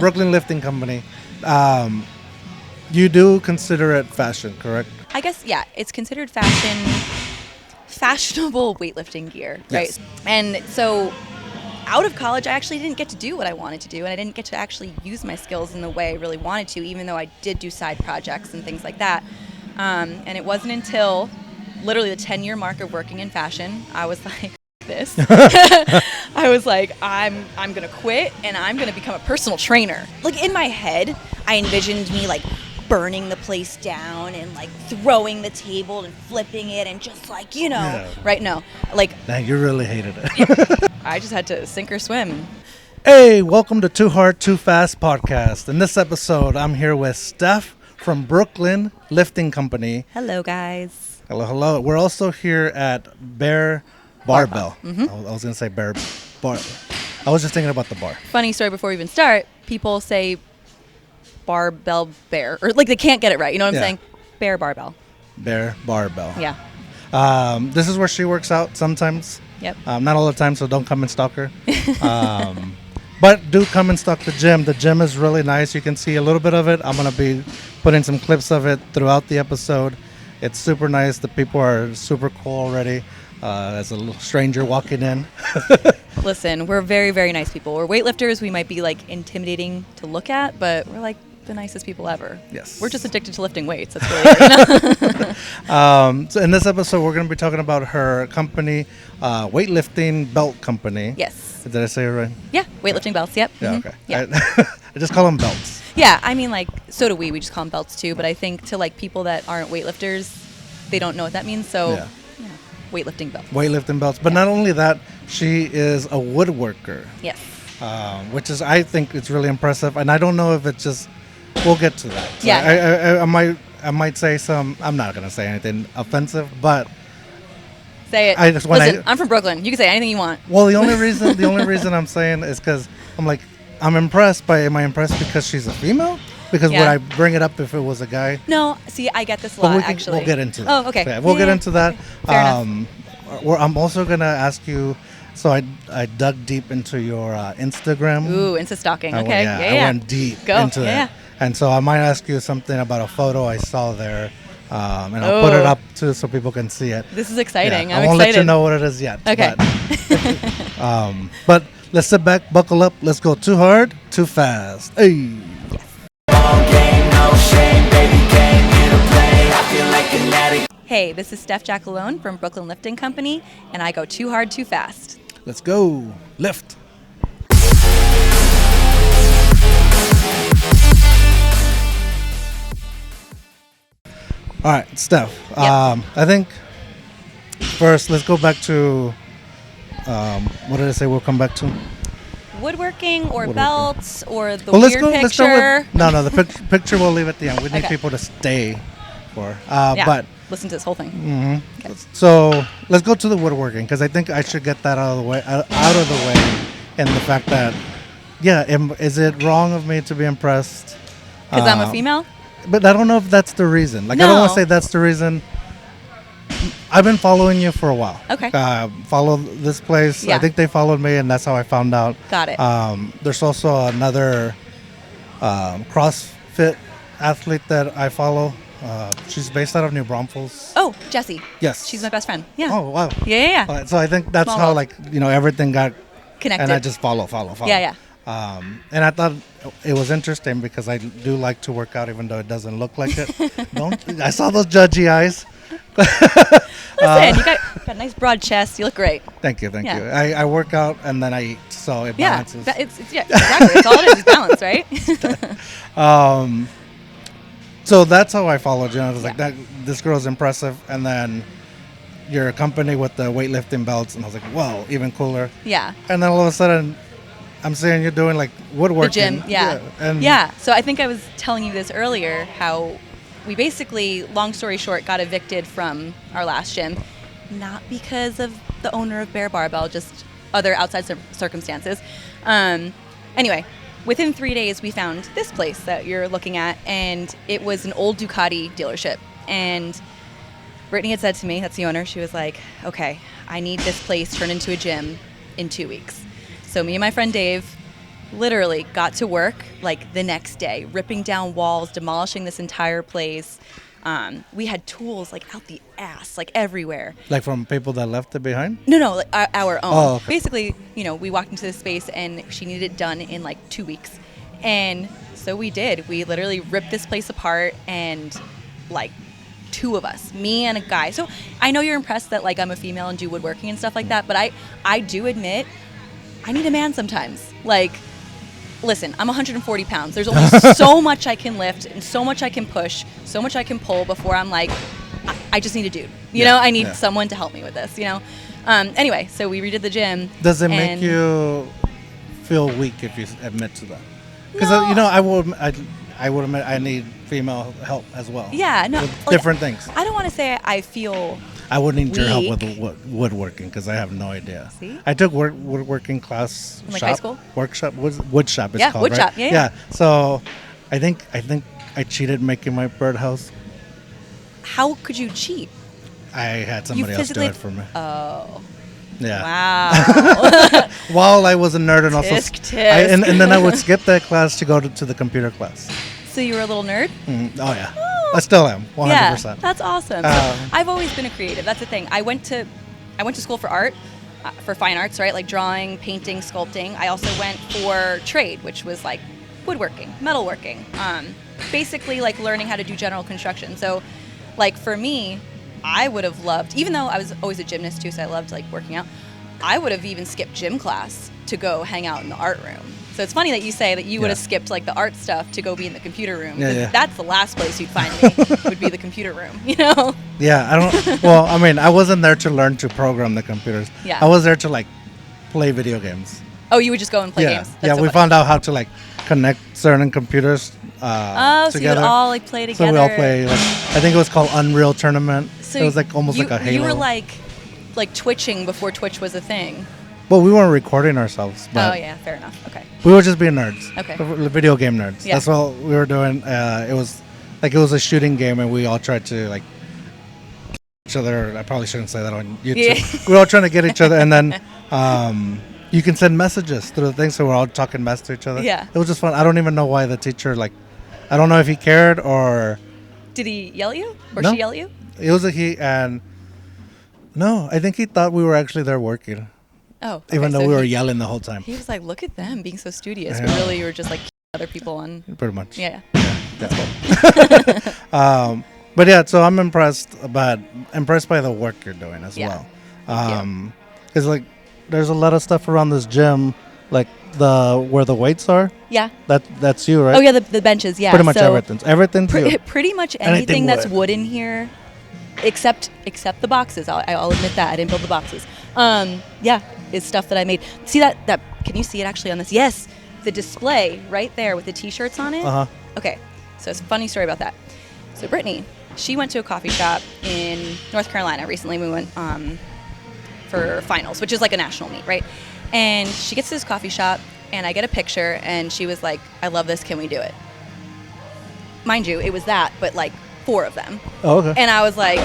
Brooklyn Lifting Company. You do consider it fashion, correct? I guess, yeah, it's considered fashionable weightlifting gear, right? Yes. And so out of college, I actually didn't get to do what I wanted to do, and I didn't get to actually use my skills in the way I really wanted to, even though I did do side projects and things like that. And it wasn't until literally the 10-year mark of working in fashion, I was like, this. I was like, I'm gonna quit and I'm gonna become a personal trainer. Like in my head, I envisioned me like burning the place down and like throwing the table and flipping it and just like, right? No, like. Nah, you really hated it. I just had to sink or swim. Hey, welcome to Too Hard, Too Fast podcast. In this episode, I'm here with Steph from Brooklyn Lifting Company. Hello, guys. Hello. We're also here at Bear Barbell. Mm-hmm. I was going to say Bear Bar. I was just thinking about the bar. Funny story before we even start, people say barbell bear, or like they can't get it right. You know what I'm saying? Bear barbell. Bear Barbell. Yeah. This is where she works out sometimes. Yep. Not all the time, so don't come and stalk her. But do come and stalk the gym. The gym is really nice. You can see a little bit of it. I'm going to be putting some clips of it throughout the episode. It's super nice. The people are super cool already. As a little stranger walking in. Listen, we're very, very nice people. We're weightlifters. We might be like intimidating to look at, but we're like the nicest people ever. Yes. We're just addicted to lifting weights. That's really it. So in this episode, we're going to be talking about her company, weightlifting belt company. Yes. Did I say it right? Yeah, weightlifting belts. Yep. Yeah, Mm-hmm. okay. Yeah. I just call them belts. Yeah, I mean, like, so do we. We just call them belts too. But I think to like people that aren't weightlifters, they don't know what that means. So, weightlifting belts. Weightlifting belts. But not only that, she is a woodworker. Yes. Which is, I think it's really impressive. And I don't know if it's just, we'll get to that. So Yeah. I might say some, I'm not going to say anything offensive, but. Say it. Listen, I'm from Brooklyn. You can say anything you want. Well, the only reason I'm saying is because I'm like, I'm impressed, but am I impressed because she's a female? Because would I bring it up if it was a guy? No, see, I get this a lot, actually. We'll get into that. Oh, okay. Yeah, we'll get into that. Okay. Fair enough. I'm also going to ask you, so I dug deep into your Instagram. Ooh, Insta stalking. Okay. I went deep into that. And so I might ask you something about a photo I saw there. And I'll put it up too so people can see it. This is exciting. Yeah, I'm I won't excited. let you know what it is yet. Okay. But let's sit back, buckle up. Let's go too hard, too fast. Hey. Hey, this is Steph Giacalone from Brooklyn Lifting Company, and I go too hard, too fast. Let's go. Lift. All right, Steph. Yep. I think first, let's go back to, what did I say we'll come back to? Woodworking or belts or the Let's weird picture. start with, no, the picture we'll leave at the end. We need people to stay for. But listen to this whole thing. Mm-hmm. Okay. So let's go to the woodworking because I think I should get that out of the way. And the fact that, is it wrong of me to be impressed? Because I'm a female? But I don't know if that's the reason. Like, no. I don't want to say that's the reason. I've been following you for a while. Okay. Follow this place. Yeah. I think they followed me, and that's how I found out. Got it. There's also another CrossFit athlete that I follow. She's based out of New Braunfels. Oh, Jessie. Yes. She's my best friend. Yeah. Oh, wow. Yeah. So I think that's Small how, world. like, everything got Connected. And I just follow. Yeah. And I thought it was interesting because I do like to work out even though it doesn't look like it. I saw those judgy eyes. Listen, you got a nice broad chest. You look great. Thank you. I work out and then I eat, so it balances. Exactly. It's all it is balance, right? So that's how I followed you. I was like, this girl's impressive. And then your company with the weightlifting belts, and I was like, whoa, even cooler. Yeah. And then all of a sudden, I'm seeing you're doing like woodworking. The gym, yeah. So I think I was telling you this earlier, how we basically, long story short, got evicted from our last gym, not because of the owner of Bear Barbell, just other outside circumstances. Anyway, within 3 days, we found this place that you're looking at, and it was an old Ducati dealership. And Brittany had said to me, that's the owner, she was like, okay, I need this place turned into a gym in 2 weeks. So me and my friend Dave literally got to work like the next day, ripping down walls, demolishing this entire place. We had tools like out the ass, like everywhere. Like from people that left it behind? No, like our own. Oh, okay. Basically, we walked into this space and she needed it done in like 2 weeks. And so we did. We literally ripped this place apart, and like 2 of us, me and a guy. So I know you're impressed that like I'm a female and do woodworking and stuff like that, but I do admit I need a man sometimes. Like, listen, I'm 140 pounds. There's only so much I can lift and so much I can push, so much I can pull before I'm like, I just need a dude. I need someone to help me with this, Anyway, so we redid the gym. Does it make you feel weak if you admit to that? Because, No. I would admit I need female help as well. Yeah, no. With different things. I don't want to say I feel... I would need your help weak. with woodworking because I have no idea. See? I took woodworking class. In, like, high school? Workshop. Wood shop. It's called, wood right? shop. Yeah. So, I think I cheated making my birdhouse. How could you cheat? I had somebody else do it for me. Oh. Yeah. Wow. While I was a nerd and also, Tisk. and then I would skip that class to go to the computer class. So you were a little nerd? Oh yeah. I still am, 100%. Yeah, that's awesome. So I've always been a creative. That's the thing. I went to school for art, for fine arts, right? Like drawing, painting, sculpting. I also went for trade, which was like woodworking, metalworking. Basically like learning how to do general construction. So like for me, I would have loved, even though I was always a gymnast too, so I loved like working out, I would have even skipped gym class to go hang out in the art room. So it's funny that you say that you would have skipped like the art stuff to go be in the computer room. Yeah. That's the last place you'd find me, would be the computer room, Yeah, I wasn't there to learn to program the computers. Yeah. I was there to like play video games. Oh, you would just go and play games? That's so we funny. found out how to like connect certain computers so you together. would all like play together. So we all play, like, I think it was called Unreal Tournament. So it was like almost like a Halo. You were like twitching before Twitch was a thing. Well, we weren't recording ourselves. But oh, yeah, fair enough. Okay. We were just being nerds. Okay. Video game nerds. Yeah. That's all we were doing. It was a shooting game, and we all tried to like each other. I probably shouldn't say that on YouTube. Yeah. We were all trying to get each other, and then you can send messages through the thing, so we're all talking mess to each other. Yeah. It was just fun. I don't even know why the teacher I don't know if he cared or. Did he yell at you or No. she yell at you? It was a he, and no, I think he thought we were actually there working. Oh. Okay, Even though so we were yelling the whole time. He was like, look at them being so studious, Yeah. but really you were just like other people on. Pretty much. Yeah. That's cool. But yeah, so I'm impressed by the work you're doing as Yeah. well. Because like there's a lot of stuff around this gym, like where the weights are. Yeah. That's you, right? Oh yeah, the benches. Yeah. Pretty much so everything's you. Pretty much Anything anything that's wood. wood in here, except the boxes. I'll admit that I didn't build the boxes. Yeah, is stuff that I made. See that? Can you see it actually on this? Yes, the display right there with the T-shirts on it. Uh-huh. Okay, so it's a funny story about that. So Brittany, she went to a coffee shop in North Carolina recently. We went for finals, which is like a national meet, right? And she gets to this coffee shop, and I get a picture, and she was like, "I love this. Can we do it?" Mind you, it was that, but like 4 of them. Oh, okay. And I was like,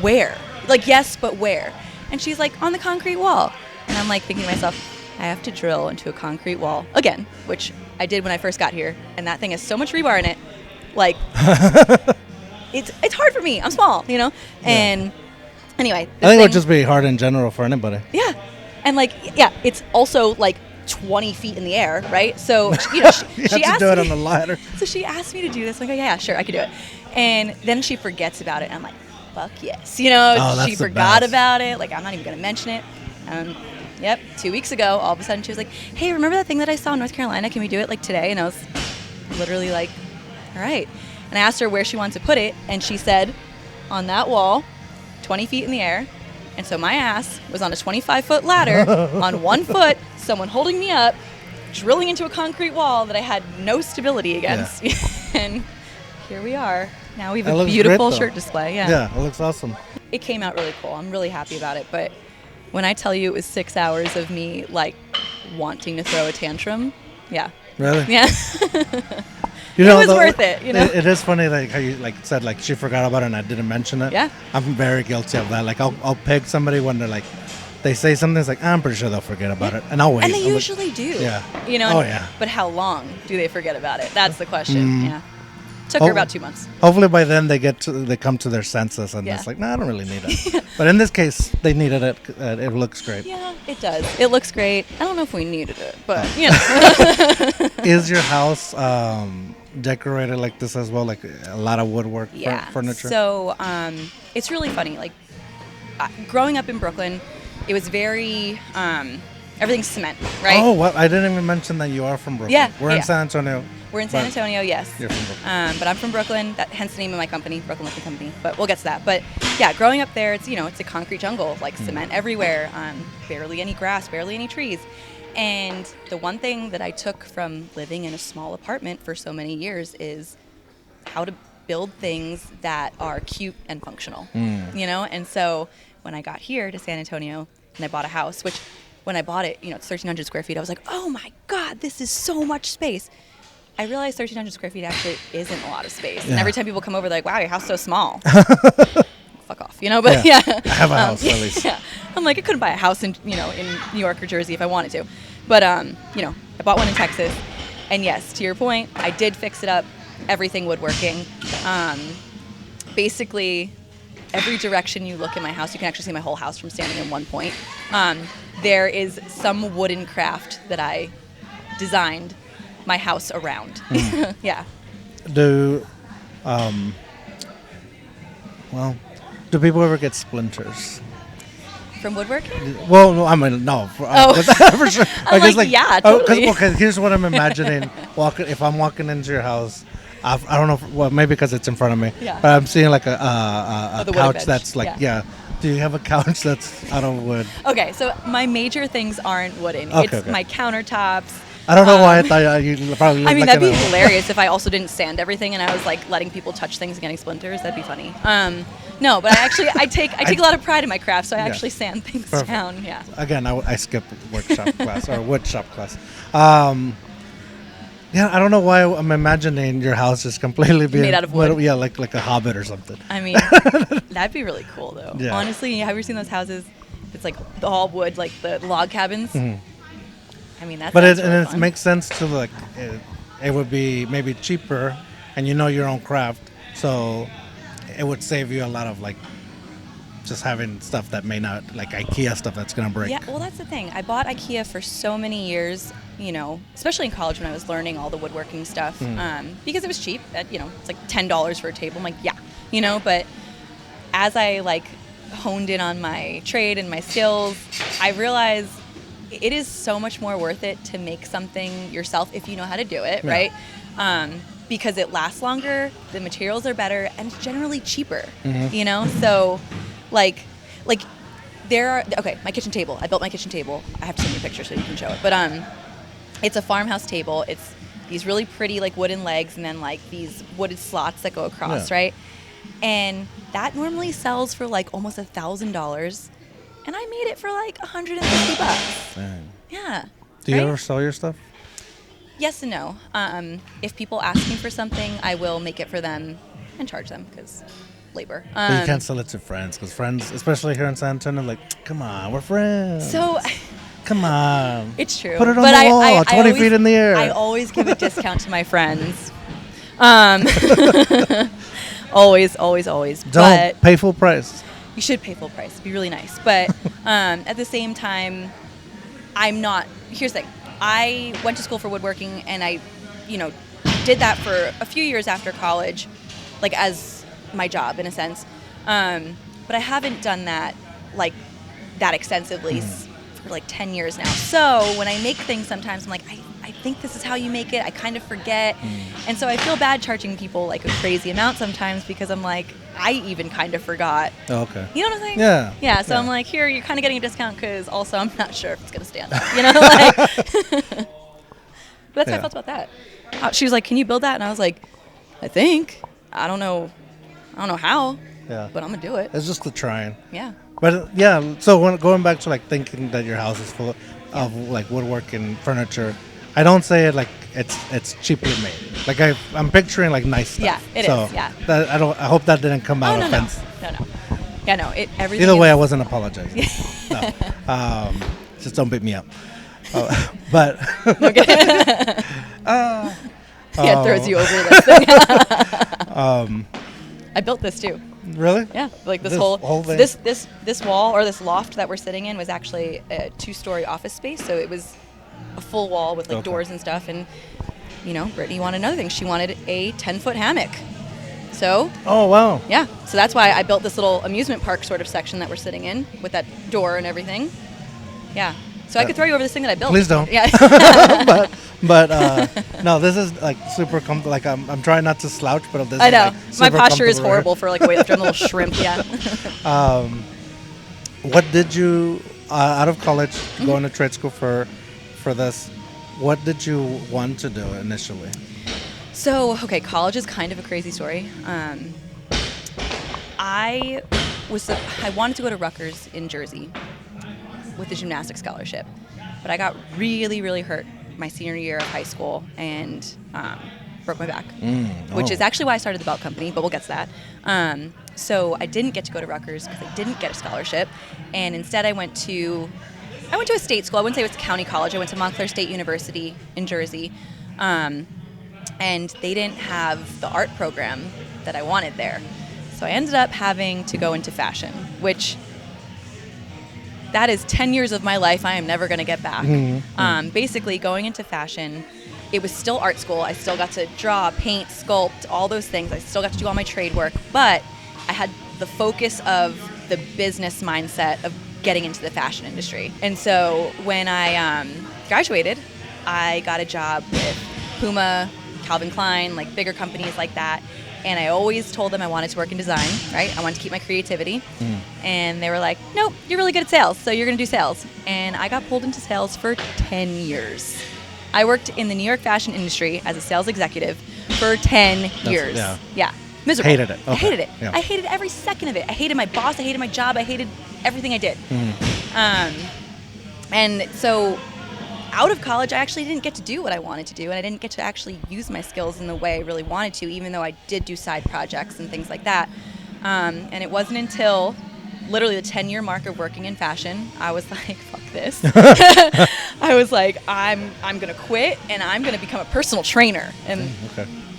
where? Like, yes, but where? And she's like, on the concrete wall. And I'm like thinking to myself, I have to drill into a concrete wall again, which I did when I first got here. And that thing has so much rebar in it. Like, it's hard for me. I'm small, Yeah. And anyway. I think it would just be hard in general for anybody. Yeah. And like, yeah, it's also like 20 feet in the air, right? So, you she have asked to do it me, on the ladder. So she asked me to do this. I'm like, oh, yeah, sure, I could do it. And then she forgets about it. And I'm like, fuck yes. That's She the forgot best. about it. Like, I'm not even going to mention it. Yep, 2 weeks ago, all of a sudden she was like, hey, remember that thing that I saw in North Carolina? Can we do it like today? And I was literally like, all right. And I asked her where she wanted to put it. And she said, on that wall, 20 feet in the air. And so my ass was on a 25-foot ladder on 1 foot, someone holding me up, drilling into a concrete wall that I had no stability against. Yeah. And here we are. Now we have a beautiful shirt display. Yeah, it looks awesome. It came out really cool. I'm really happy about it. But when I tell you it was 6 hours of me like wanting to throw a tantrum, yeah. Really? Yeah. You know, it was worth it, It is funny, like how you said, like she forgot about it and I didn't mention it. Yeah. I'm very guilty of that. Like I'll pick somebody when they they say something, it's like, I'm pretty sure they'll forget about it. And I'll wait. And they usually do. Yeah. You know? Oh, yeah. But how long do they forget about it? That's the question. Yeah. Took her about 2 months. Hopefully by then they come to their senses and it's like, no, I don't really need it. But in this case, they needed it. It looks great. Yeah, it does. It looks great. I don't know if we needed it, but you know. Is your house decorated like this as well? Like a lot of woodwork furniture? So it's really funny. Like growing up in Brooklyn, it was very everything's cement, right? Oh, well, I didn't even mention that you are from Brooklyn. Yeah, We're in San Antonio. We're in San Antonio, yes. You're from Brooklyn. But I'm from Brooklyn. Hence the name of my company, Brooklyn Lifting Company. But we'll get to that. But yeah, growing up there, it's a concrete jungle, like cement everywhere, barely any grass, barely any trees. And the one thing that I took from living in a small apartment for so many years is how to build things that are cute and functional. And so when I got here to San Antonio and I bought a house, which when I bought it, it's 1,300 square feet, I was like, oh my God, this is so much space. I realized 1,300 square feet actually isn't a lot of space. Yeah. And every time people come over, they're like, wow, your house is so small. Fuck off, But yeah. I have a house, at least. Yeah. I'm like, I couldn't buy a house in New York or Jersey if I wanted to. But, I bought one in Texas. And yes, to your point, I did fix it up, everything woodworking. Basically, every direction you look in my house, you can actually see my whole house from standing in one point. There is some wooden craft that I designed my house around. Yeah. Do people ever get splinters from woodworking? Well, no, I mean, no. For sure. I'm like, yeah, totally. Okay, here's what I'm imagining. If I'm walking into your house, I don't know. Maybe because it's in front of me. Yeah. But I'm seeing like a couch that's like, yeah. Do you have a couch that's out of wood? Okay, so my major things aren't wooden. It's my countertops. I don't know why I thought you probably. I mean, that'd be hilarious if I also didn't sand everything and I was like letting people touch things and getting splinters. That'd be funny. No, but I take a lot of pride in my craft, so I actually sand things down. Yeah. Again, I skipped workshop class or wood shop class. Yeah, I don't know why I'm imagining your house is completely being made out of wood. Yeah, like a Hobbit or something. I mean, that'd be really cool though. Yeah. Honestly, have you seen those houses? It's like all wood, like the log cabins. Mm-hmm. I mean, that's. But really it makes sense to like it would be maybe cheaper, and your own craft, so it would save you a lot of like just having stuff that may not, like IKEA stuff that's gonna break. Yeah, well, that's the thing. I bought IKEA for so many years, especially in college when I was learning all the woodworking stuff, because it was cheap. It's like $10 for a table. I'm like, yeah, but as I like honed in on my trade and my skills, I realized it is so much more worth it to make something yourself if you know how to do it, right? Because it lasts longer, the materials are better, and it's generally cheaper, So, like there are, my kitchen table. I built my kitchen table. I have to send you a picture so you can show it. But it's a farmhouse table. It's these really pretty like wooden legs and then like these wooded slots that go across, right? And that normally sells for like almost $1,000. And I made it for like $150. Dang. Yeah. Do you ever sell your stuff? Yes and no. If people ask me for something, I will make it for them and charge them because labor. But you can't sell it to friends because friends, especially here in San Antonio, like, come on, we're friends. So, come on. It's true. Put it on the wall, 20 feet in the air. I always give a discount to my friends. Always. Don't pay full price. You should pay full price. It'd be really nice. But at the same time, I'm not. Here's the thing. I went to school for woodworking, and I, did that for a few years after college, like as my job in a sense. But I haven't done that like that extensively for like 10 years now. So when I make things, sometimes I'm like, I think this is how you make it. I kind of forget. And so I feel bad charging people like a crazy amount sometimes because I'm like, I even kind of forgot. Oh, okay. You know what I'm saying? Yeah. Yeah, so I'm like, here, you're kind of getting a discount because also I'm not sure if it's going to stand up. Like. But that's how I felt about that. She was like, can you build that? And I was like, I think. I don't know how. Yeah. But I'm going to do it. It's just the trying. Yeah. But so going back to like thinking that your house is full of like woodworking furniture, I don't say it like it's cheaply made. Like I'm picturing like nice stuff. Yeah, it is. Yeah. I hope that didn't come out offensive. No. Yeah, no, everything. Either way, I wasn't apologizing. No. Just don't beat me up. But Yeah, it throws you over this thing. I built this too. Really? Yeah, like this whole thing? this wall or this loft that we're sitting in was actually a 2-story office space, so it was a full wall with like doors and stuff. And Brittany wanted another thing. She wanted a 10-foot hammock. So. Oh wow. Yeah, so that's why I built this little amusement park sort of section that we're sitting in with that door and everything. Yeah. So I could throw you over this thing that I built. Please don't. Yeah. but no, this is like super comfortable. Like I'm trying not to slouch, but this I know. Is, My like, posture is horrible for like a weightlifter. I'm a little shrimp. Yeah. What did you out of college going to trade school for this? What did you want to do initially? So college is kind of a crazy story. I wanted to go to Rutgers in Jersey with the gymnastics scholarship, but I got really, really hurt my senior year of high school and broke my back, which is actually why I started the belt company, but we'll get to that. So I didn't get to go to Rutgers because I didn't get a scholarship, and instead I went to a state school. I wouldn't say it was a county college. I went to Montclair State University in Jersey, and they didn't have the art program that I wanted there. So I ended up having to go into fashion, which that is 10 years of my life I am never going to get back. Basically, going into fashion, it was still art school. I still got to draw, paint, sculpt, all those things. I still got to do all my trade work, but I had the focus of the business mindset of getting into the fashion industry. And so when I graduated, I got a job with Puma, Calvin Klein, like bigger companies like that. And I always told them I wanted to work in design, right? I wanted to keep my creativity. And they were like, nope, you're really good at sales, so you're going to do sales. And I got pulled into sales for 10 years. I worked in the New York fashion industry as a sales executive for 10 years. Yeah. Miserable. Hated it. Okay. I hated it. Yeah. I hated every second of it. I hated my boss. I hated my job. I hated everything I did. And so out of college, I actually didn't get to do what I wanted to do, and I didn't get to actually use my skills in the way I really wanted to, even though I did do side projects and things like that. And it wasn't until literally the 10-year mark of working in fashion, I was like, fuck this. I was like, I'm going to quit, and I'm going to become a personal trainer. And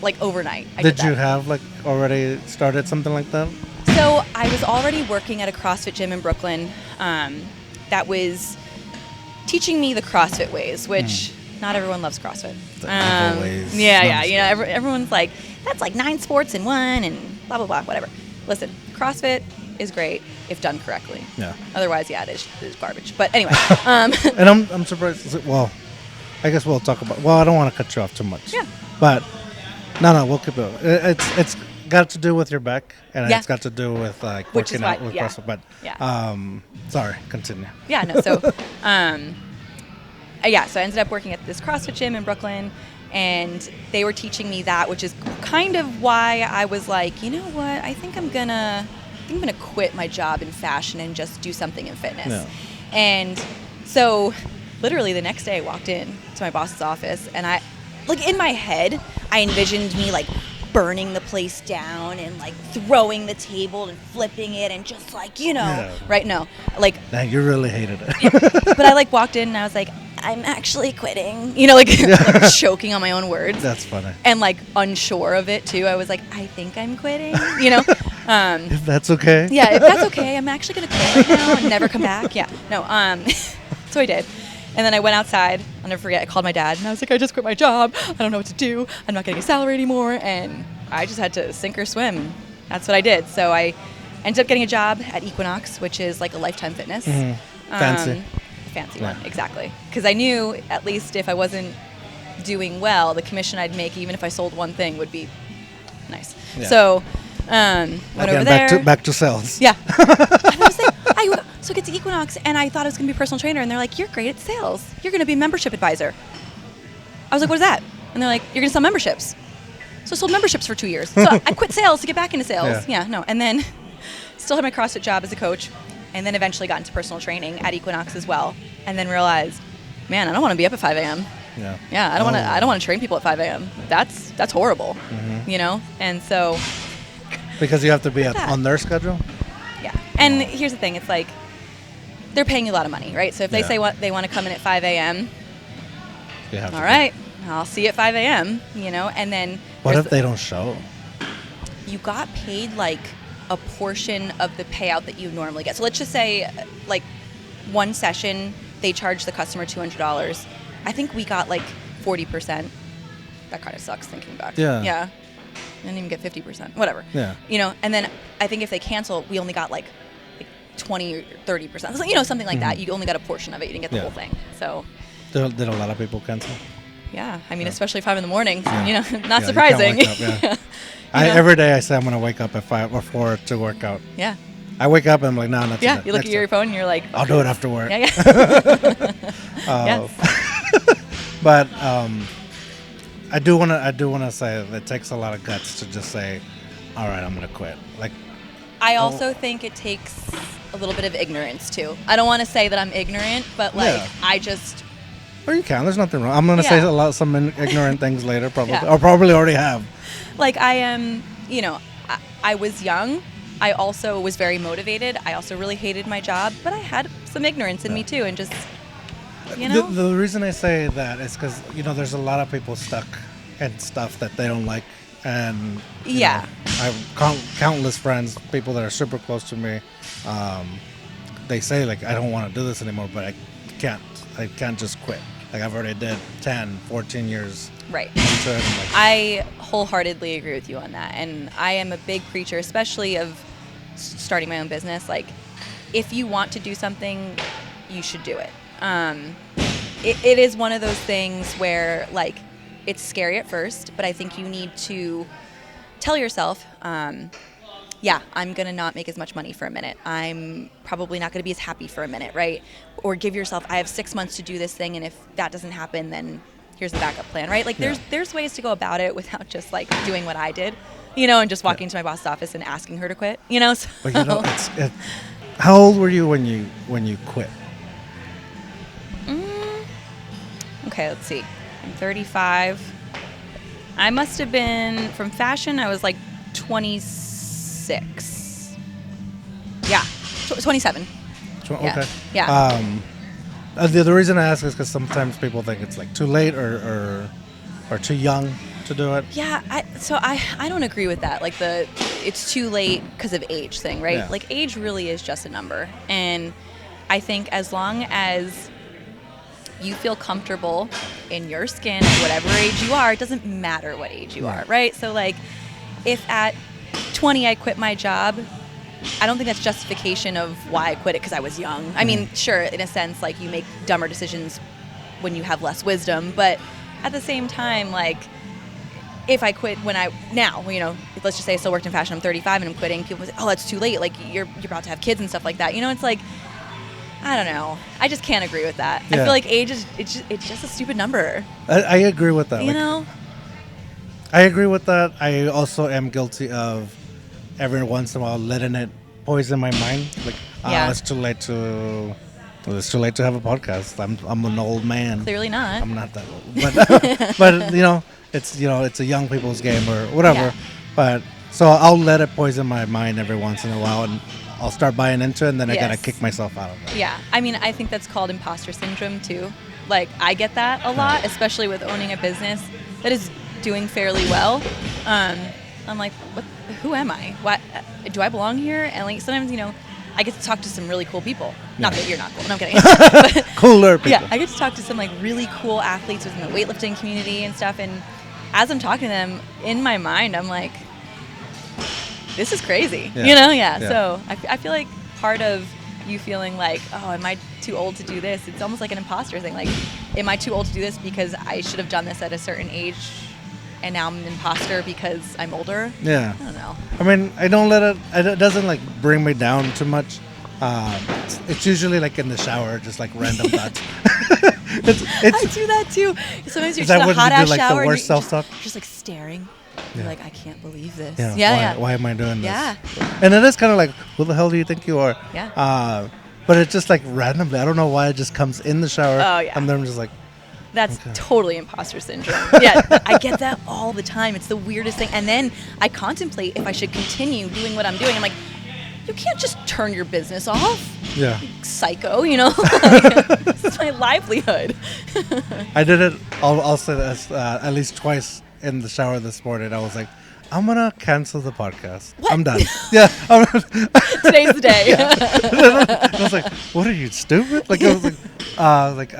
like overnight. Did you have like already started something like that? So I was already working at a CrossFit gym in Brooklyn that was teaching me the CrossFit ways, which not everyone loves CrossFit. Ways. Yeah. Everyone's like, that's like 9 sports in one and blah, blah, blah, whatever. Listen, CrossFit is great if done correctly. Yeah. Otherwise, it is garbage. But anyway. And I'm surprised. Well, I guess we'll talk about. Well, I don't want to cut you off too much. Yeah. But no, we'll keep it. It's got to do with your back, and it's got to do with like working out with CrossFit. But sorry, continue. Yeah. No. So, so I ended up working at this CrossFit gym in Brooklyn, and they were teaching me that, which is kind of why I was like, you know what? I think I'm gonna quit my job in fashion and just do something in fitness. Yeah. And so, literally the next day, I walked in to my boss's office, and in my head, I envisioned me like burning the place down and like throwing the table and flipping it and just like, right? No, like. Nah, you really hated it. Yeah. But I like walked in and I was like, I'm actually quitting, like choking on my own words. That's funny. And like unsure of it too. I was like, I think I'm quitting, If that's okay. Yeah, if that's okay, I'm actually going to quit right now and never come back. Yeah, no. So I did. And then I went outside. I'll never forget. I called my dad, and I was like, I just quit my job. I don't know what to do. I'm not getting a salary anymore. And I just had to sink or swim. That's what I did. So I ended up getting a job at Equinox, which is like a Lifetime Fitness. Fancy one, exactly. Because I knew at least if I wasn't doing well, the commission I'd make, even if I sold one thing, would be nice. Yeah. So went over there. Back to sales. Yeah. And I was like, so I get to Equinox, and I thought I was going to be a personal trainer, and they're like, you're great at sales. You're going to be a membership advisor. I was like, what is that? And they're like, you're going to sell memberships. So I sold memberships for 2 years. So I quit sales to get back into sales. And then still had my CrossFit job as a coach, and then eventually got into personal training at Equinox as well, and then realized, man, I don't want to be up at 5 a.m. Yeah, I don't want to train people at 5 a.m. That's horrible, And so because you have to be on their schedule. Yeah. And here's the thing, it's like they're paying you a lot of money, right? So if they say what they want to come in at 5 a.m., all right, I'll see you at 5 a.m., you know, and then what if they don't show? You got paid like a portion of the payout that you normally get. So let's just say like one session, they charge the customer $200. I think we got like 40%. That kind of sucks thinking back. Yeah. I didn't even get 50%. Whatever. Yeah. You know, and then I think if they cancel, we only got like 20 or 30%. So, you know, something like that. You only got a portion of it. You didn't get the whole thing. So. Did a lot of people cancel? Yeah. I mean, especially 5 a.m, you know, not Yeah, surprising. you can't wake up, every day I say I'm going to wake up at 5 or 4 to work out. Yeah. I wake up and I'm like, no, not Yeah, today. you look at your phone and you're like, I'll do it after work. Yeah. But I do want to say that it takes a lot of guts to just say, all right, I'm going to quit. Like, I also think it takes a little bit of ignorance too. I don't want to say that I'm ignorant, but like I just. Or you can. There's nothing wrong. I'm going to say some ignorant things later, probably, Yeah. or probably already have. Like I am, you know, I was young. I also was very motivated. I also really hated my job, but I had some ignorance in me too, and just, you know. The reason I say that is because, you know, there's a lot of people stuck in stuff that they don't like. And you know, I have countless friends, people that are super close to me. They say, like, I don't want to do this anymore, but I can't just quit. Like, I've already did 10, 14 years. Right. Into it, like, I wholeheartedly agree with you on that. And I am a big preacher, especially of starting my own business. Like, if you want to do something, you should do it. It is one of those things where, like, it's scary at first, but I think you need to tell yourself, yeah, I'm going to not make as much money for a minute. I'm probably not going to be as happy for a minute, right? Or give yourself, I have 6 months to do this thing, and if that doesn't happen, then here's the backup plan, right? Like, there's ways to go about it without just, like, doing what I did, you know, and just walking to my boss's office and asking her to quit, you know? So. But, you know, how old were you when you quit? Okay, let's see. I'm 35. I must have been, from fashion, I was, like, 26. Yeah, 27. Okay. Yeah. The reason I ask is because sometimes people think it's like too late or too young to do it. Yeah, I don't agree with that. Like it's too late because of age thing, right? Yeah. Like age really is just a number, and I think as long as you feel comfortable in your skin at whatever age you are, it doesn't matter what age you are, right? So like, if at 20 I quit my job, I don't think that's justification of why I quit it because I was young. I mean, sure, in a sense, like you make dumber decisions when you have less wisdom, but at the same time, like if I quit now, you know, let's just say I still worked in fashion, I'm 35 and I'm quitting, people say, oh, that's too late. Like you're about to have kids and stuff like that. You know, it's like, I don't know. I just can't agree with that. Yeah. I feel like age is, it's just a stupid number. I agree with that. You know? I agree with that. I also am guilty of every once in a while letting it poison my mind. Like, it's too late to have a podcast. I'm an old man. Clearly not. I'm not that old. But you know, it's a young people's game or whatever. Yeah. But so I'll let it poison my mind every once in a while, and I'll start buying into it, and then I gotta kick myself out of it. Yeah, I mean, I think that's called imposter syndrome too. Like, I get that a lot, especially with owning a business that is doing fairly well. I'm like, who am I? What do I belong here? And like sometimes, you know, I get to talk to some really cool people. Not that you're not cool. No, I'm kidding. Cooler people. Yeah, I get to talk to some like really cool athletes within the weightlifting community and stuff. And as I'm talking to them, in my mind, I'm like, this is crazy. Yeah. You know? Yeah. So I feel like part of you feeling like, oh, am I too old to do this? It's almost like an imposter thing. Like, am I too old to do this because I should have done this at a certain age? And now I'm an imposter because I'm older. Yeah. I don't know. I mean, I don't let it doesn't like bring me down too much. It's usually like in the shower, just like random thoughts. I do that too. Sometimes you're just in a hot ass shower and you're just like staring. You're like, I can't believe this. Why am I doing this? Yeah. And it is kind of like, who the hell do you think you are? Yeah. But it's just like randomly. I don't know why it just comes in the shower. Oh, yeah. And then I'm just like, that's totally imposter syndrome. Yeah, I get that all the time. It's the weirdest thing. And then I contemplate if I should continue doing what I'm doing. I'm like, you can't just turn your business off. Yeah. Psycho, you know? Like, this is my livelihood. I did it, I'll say this, at least twice in the shower this morning. I was like, I'm going to cancel the podcast. What? I'm done. Yeah. Today's the day. I was like, what are you, stupid? Like, I was like,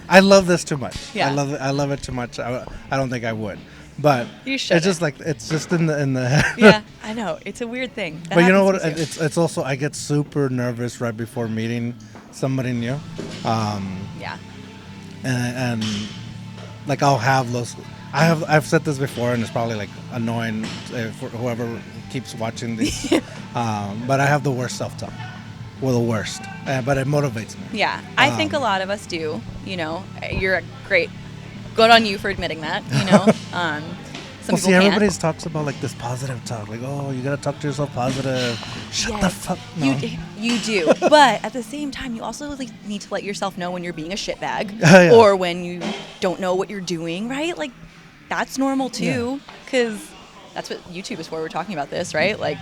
I love this too much. Yeah. I love it too much. I don't think I would. But You shouldn't. it's just like, it's just in the head. Yeah, I know. It's a weird thing. That But you know what? happens to me too. It's also, I get super nervous right before meeting somebody new. Yeah. And like I'll have those. I've said this before, and it's probably like annoying for whoever keeps watching these. But I have the worst self-talk. Well, the worst. But it motivates me. Yeah, I think a lot of us do. You know, you're a great. Good on you for admitting that. You know, some people can't. Everybody talks about like this positive talk, like, oh, you gotta talk to yourself positive. Shut the fuck. No. You do, but at the same time, you also need to let yourself know when you're being a shitbag, Yeah. or when you don't know what you're doing. Right? Like, that's normal too, because that's what YouTube is for. We're talking about this, right? Like,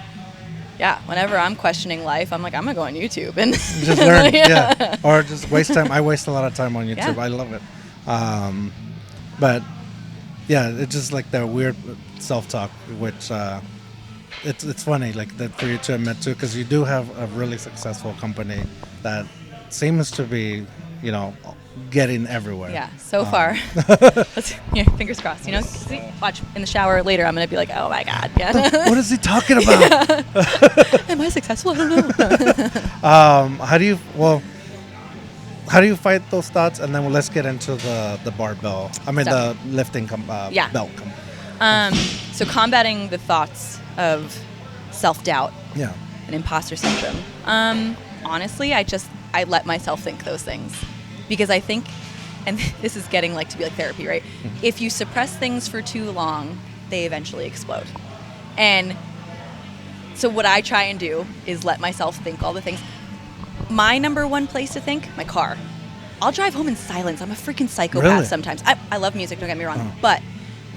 yeah. Whenever I'm questioning life, I'm like, I'm gonna go on YouTube and just learn, yeah, or just waste time. I waste a lot of time on YouTube. Yeah. I love it. But yeah, it's just like that weird self-talk, which it's funny, like that for you to admit to, because you do have a really successful company that seems to be, you know, getting everywhere. Yeah, so far. Fingers crossed. You know, watch in the shower later. I'm gonna be like, oh my god, yeah. What is he talking about? Am I successful? I don't know. How do you fight those thoughts? And then let's get into the barbell. I mean, Stuff. the lifting belt. So combating the thoughts of self-doubt Yeah. and imposter syndrome. Honestly, I let myself think those things, because I think, and this is getting like to be like therapy, right? If you suppress things for too long, they eventually explode. And so what I try and do is let myself think all the things. My number one place to think, my car. I'll drive home in silence. I'm a freaking psychopath Really? sometimes. I love music, don't get me wrong. But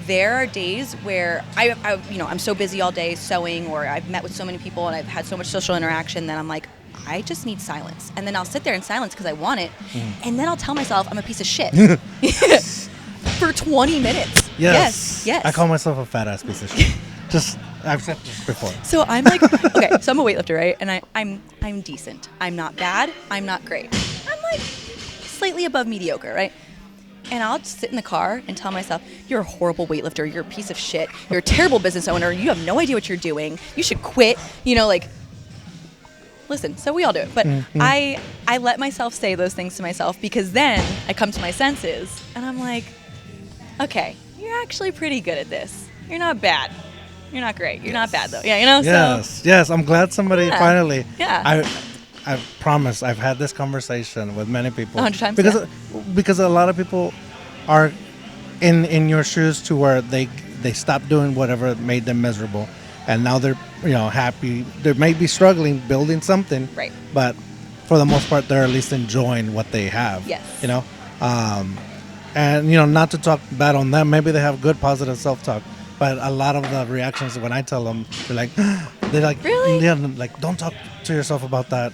there are days where I'm so busy all day sewing, or I've met with so many people and I've had so much social interaction that I'm like, I just need silence. And then I'll sit there in silence because I want it. And then I'll tell myself I'm a piece of shit. For 20 minutes. Yes. Yes. I call myself a fat ass piece of shit. Just, I've said this before. So I'm like, okay, so I'm a weightlifter, right? And I'm decent. I'm not bad. I'm not great. I'm like slightly above mediocre, right? And I'll just sit in the car and tell myself, you're a horrible weightlifter. You're a piece of shit. You're a terrible business owner. You have no idea what you're doing. You should quit. You know, like, listen, so we all do it. But I let myself say those things to myself, because then I come to my senses and I'm like, okay, you're actually pretty good at this. You're not bad. You're not great. You're not bad, though. Yeah, you know? Yes. I'm glad somebody finally. Yeah. I promise I've had this conversation with many people. 100 times, because a lot of people are in your shoes, to where they stopped doing whatever made them miserable, and now they're happy. They may be struggling building something, Right. but for the most part they're at least enjoying what they have. Yes. And not to talk bad on them. Maybe they have good positive self-talk. But a lot of the reactions when I tell them, they're like, Really? Yeah, like, don't talk to yourself about that,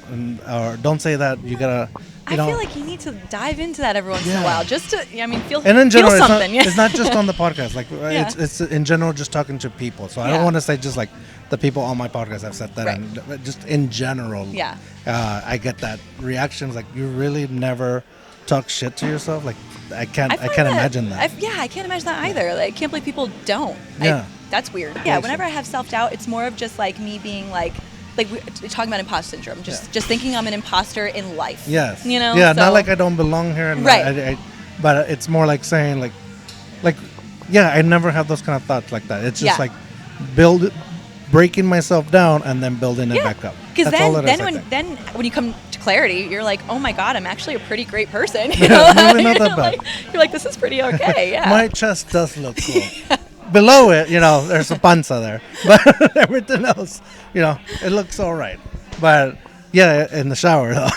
or don't say that. You gotta, I feel like you need to dive into that every once in a while, just to, feel. And in general, feel something. it's not just on the podcast. Like, Yeah. it's in general just talking to people. So I don't want to say just like the people on my podcast have said that, Right. and just in general. Yeah. I get that reactions. Like, you really never talk shit to yourself. Like, I can't imagine that. I can't imagine that either. Like, I can't believe people don't. Yeah. That's weird. Yeah, whenever I have self-doubt, it's more of just like me being like we're talking about imposter syndrome. Just thinking I'm an imposter in life. Yes. Yeah, not like I don't belong here. And Right. But it's more like saying I never have those kind of thoughts like that. It's just like breaking myself down and then building it back up. Because then when you come to clarity, you're like, oh my God, I'm actually a pretty great person. You know? I'm really not that bad. You're like, this is pretty okay. Yeah. My chest does look cool. Below it, there's a panza there, but everything else, it looks all right. But yeah, in the shower though.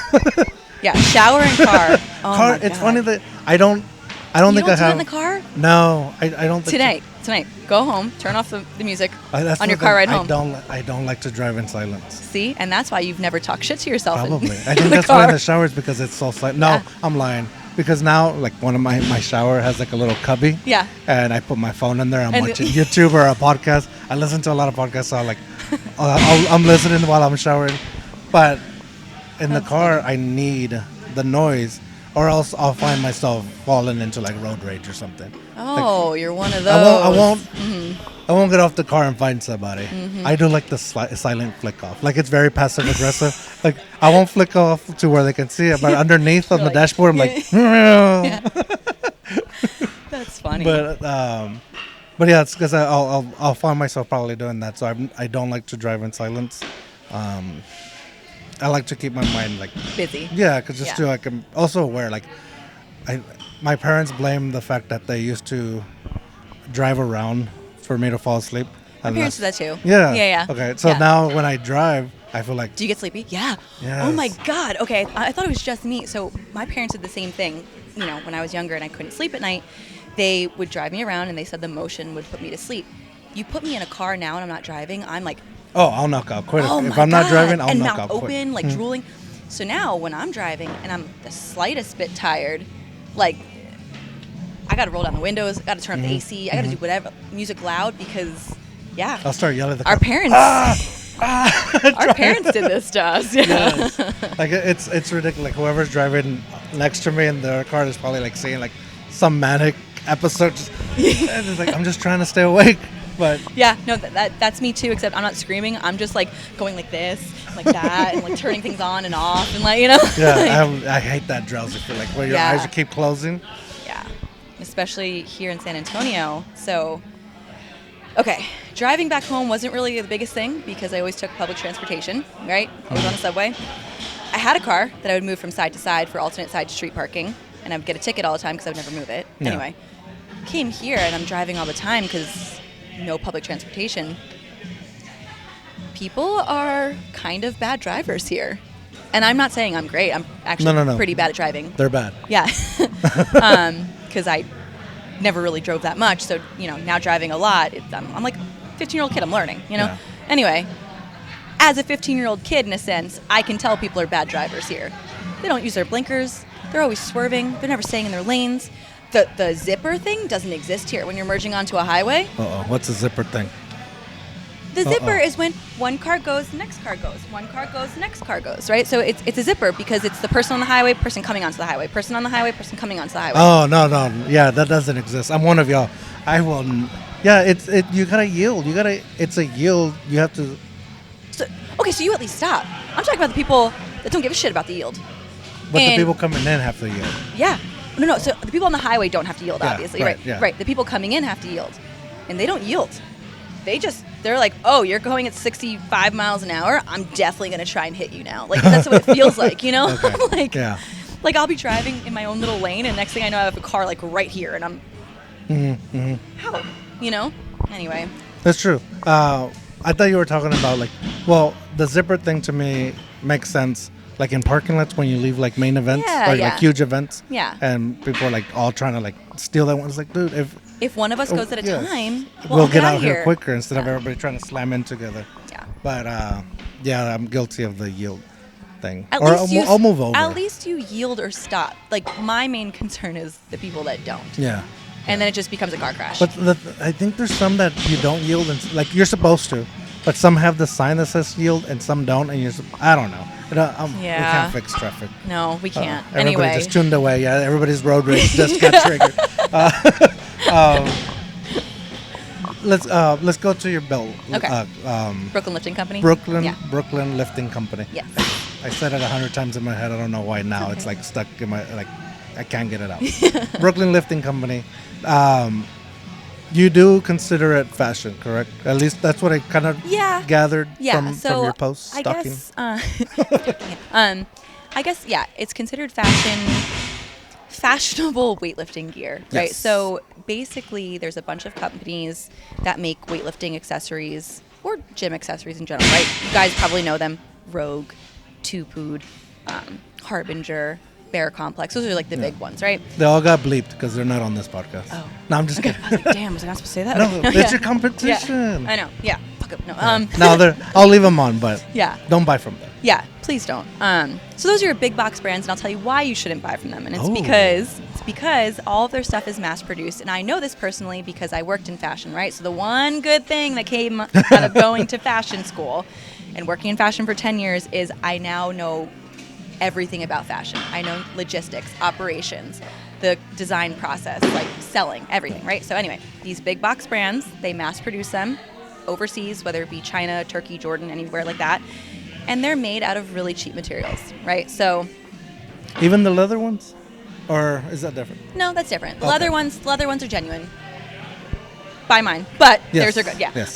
Yeah, shower and car. Oh car. My it's God. funny that I don't think I have. You in the car? No, I don't. Think Today. tonight. Go home, turn off the music That's on the your car thing. ride home. I don't like to drive in silence. See? And that's why you've never talked shit to yourself. Probably. In I think the that's car. why in the shower is because it's so silent. No, Yeah. I'm lying. Because now, like, one of my shower has like a little cubby. Yeah. And I put my phone in there. I'm And- watching YouTube or a podcast. I listen to a lot of podcasts. So I'm listening while I'm showering. But in the That's car, I need the noise, or else I'll find myself falling into like road rage or something. Oh, you're one of those. I won't get off the car and find somebody. I do like the silent flick off. Like, it's very passive aggressive. Like, I won't flick off to where they can see it, but underneath on the like, dashboard, I'm like, Yeah. That's funny. But yeah, it's because I'll find myself probably doing that. So I don't like to drive in silence. I like to keep my mind like busy. yeah, because just Yeah. to like I'm also aware like my parents blame the fact that they used to drive around for me to fall asleep. My parents do that too. Yeah. Yeah. Okay, so Yeah. now when I drive, I feel like Do you get sleepy? Yeah. Yes. Oh my God. Okay. I thought it was just me. So my parents did the same thing. You know, when I was younger and I couldn't sleep at night, they would drive me around and they said the motion would put me to sleep. You put me in a car now and I'm not driving, I'm like, I'll knock out quick. oh If my I'm not God. driving, I'll and knock mouth out open, quick. like drooling. So now when I'm driving and I'm the slightest bit tired, like I got to roll down the windows, got to turn up the AC, I got to do whatever, music loud because, yeah. I'll start yelling at the Our car. parents, our parents did this to us. Yeah. Yes. Like it's ridiculous. Like, whoever's driving next to me in their car is probably like seeing like some manic episode. And it's like, I'm just trying to stay awake. But Yeah, no, that's me too. Except I'm not screaming. I'm just like going like this, like that, and like turning things on and off, and like yeah, like, I hate that drowsy feel. Like where your Yeah. eyes keep closing. yeah, especially here in San Antonio. So, okay, driving back home wasn't really the biggest thing because I always took public transportation. Right, always on the subway. I had a car that I would move from side to side for alternate side to street parking, and I would get a ticket all the time because I would never move it. Yeah. Anyway, came here and I'm driving all the time because no public transportation. People are kind of bad drivers here. And I'm not saying I'm great. I'm actually No. pretty bad at driving. They're bad. Yeah. Because I never really drove that much. So, now driving a lot, I'm like a 15-year-old kid. I'm learning, Yeah. Anyway, as a 15-year-old kid, in a sense, I can tell people are bad drivers here. They don't use their blinkers. They're always swerving. They're never staying in their lanes. The zipper thing doesn't exist here when you're merging onto a highway. What's a zipper thing? The zipper is when one car goes, the next car goes. One car goes, the next car goes, right? So it's a zipper because it's the person on the highway, person coming onto the highway, person on the highway, person coming onto the highway. Oh no. Yeah, that doesn't exist. I'm one of y'all. I will. Yeah, you gotta yield. It's a yield. You have to. So you at least stop. I'm talking about the people that don't give a shit about the yield. But the And- people coming in have to yield. Yeah. No. So the people on the highway don't have to yield, Yeah, obviously, right, right? yeah. Right. The people coming in have to yield, and they don't yield. They're like, oh, you're going at 65 miles an hour. I'm definitely gonna try and hit you now. Like that's what it feels like, Okay. like, Yeah. like I'll be driving in my own little lane, and next thing I know, I have a car like right here, and I'm, how, Anyway, That's true. I thought you were talking about the zipper thing to me makes sense. Like in parking lots when you leave like main events Yeah, or yeah. like huge events. Yeah. And people are like all trying to like steal that one. It's like, dude, if one of us goes at a yes. time, we'll get outta out here quicker instead of everybody trying to slam in together. Yeah. But yeah, I'm guilty of the yield thing. At Or least I'll move over. At least you yield or stop. Like my main concern is the people that don't. Yeah. And then it just becomes a car crash. But I think there's some that you don't yield, and like you're supposed to, but some have the sign that says yield and some don't, and I don't know. We Yeah. can't fix traffic. No, we can't. Everybody Anyway, just tuned away. Yeah, everybody's road rage just got triggered. Let's go to your belt. Okay. Brooklyn Lifting Company. Brooklyn Yeah. Brooklyn Lifting Company. Yes. I said it 100 times in my head. I don't know why now. It's like stuck in my I can't get it out. Brooklyn Lifting Company. You do consider it fashion, correct? At least that's what I kind of Yeah. gathered Yeah. from So your post. I Stalking. guess it's considered fashionable weightlifting gear, right? Yes. So basically, there's a bunch of companies that make weightlifting accessories or gym accessories in general, right? You guys probably know them: Rogue, Two Pood, Harbinger, Bear Complex. Those are like the big ones, right? They all got bleeped because they're not on this podcast. Oh. No, I'm just kidding. I was like, damn, was I not supposed to say that? No, it's your competition. Yeah. I know. Yeah. Fuck up. No. No, I'll leave them on, but yeah. don't buy from them. Yeah, please don't. So those are your big box brands, and I'll tell you why you shouldn't buy from them. And it's because all of their stuff is mass produced. And I know this personally because I worked in fashion, right? So the one good thing that came out of going to fashion school and working in fashion for 10 years is I now know everything about fashion. I know logistics, operations, the design process, like selling, everything, right? So anyway, these big box brands, they mass produce them overseas, whether it be China, Turkey, Jordan, anywhere like that. And they're made out of really cheap materials, right? So even the leather ones? Or is that different? No, that's different. The Okay. leather ones are genuine. Buy mine. But Yes. theirs are good, yeah. Yes.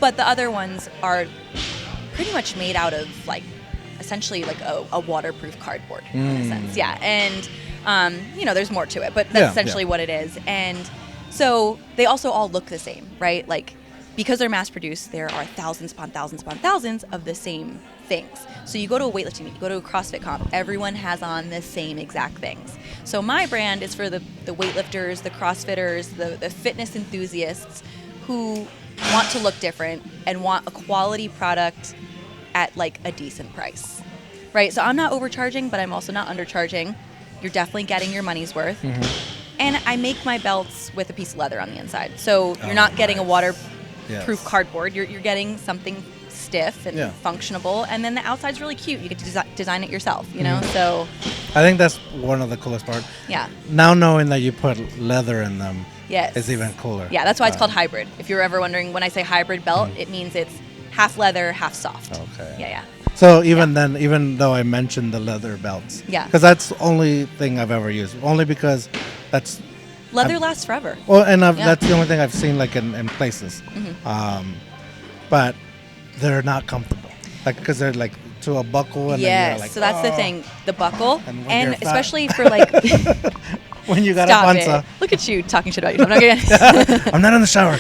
But the other ones are pretty much made out of like essentially like a waterproof cardboard in a sense. Yeah. And there's more to it, but that's essentially what it is. And so they also all look the same, right? Like because they're mass produced, there are thousands upon thousands upon thousands of the same things. So you go to a weightlifting meet, you go to a CrossFit comp, everyone has on the same exact things. So my brand is for the weightlifters, the CrossFitters, the fitness enthusiasts who want to look different and want a quality product at like a decent price, right? So I'm not overcharging, but I'm also not undercharging. You're definitely getting your money's worth. Mm-hmm. And I make my belts with a piece of leather on the inside. So you're not getting a waterproof cardboard. You're getting something stiff and functionable. And then the outside's really cute. You get to design it yourself, you know? So I think that's one of the coolest part. Yeah. Now knowing that you put leather in them is even cooler. Yeah, that's why it's called hybrid. If you're ever wondering, when I say hybrid belt, it means it's half leather, half soft. Okay. Yeah. So even though I mentioned the leather belts, because that's the only thing I've ever used, only because that's leather lasts forever. Well, and that's the only thing I've seen like in places, but they're not comfortable, like because they're like to a buckle. And then you're like, so that's the thing, the buckle, and especially for like when you got Stop a panza. it. Look at you talking shit about yourself. I'm not in the shower.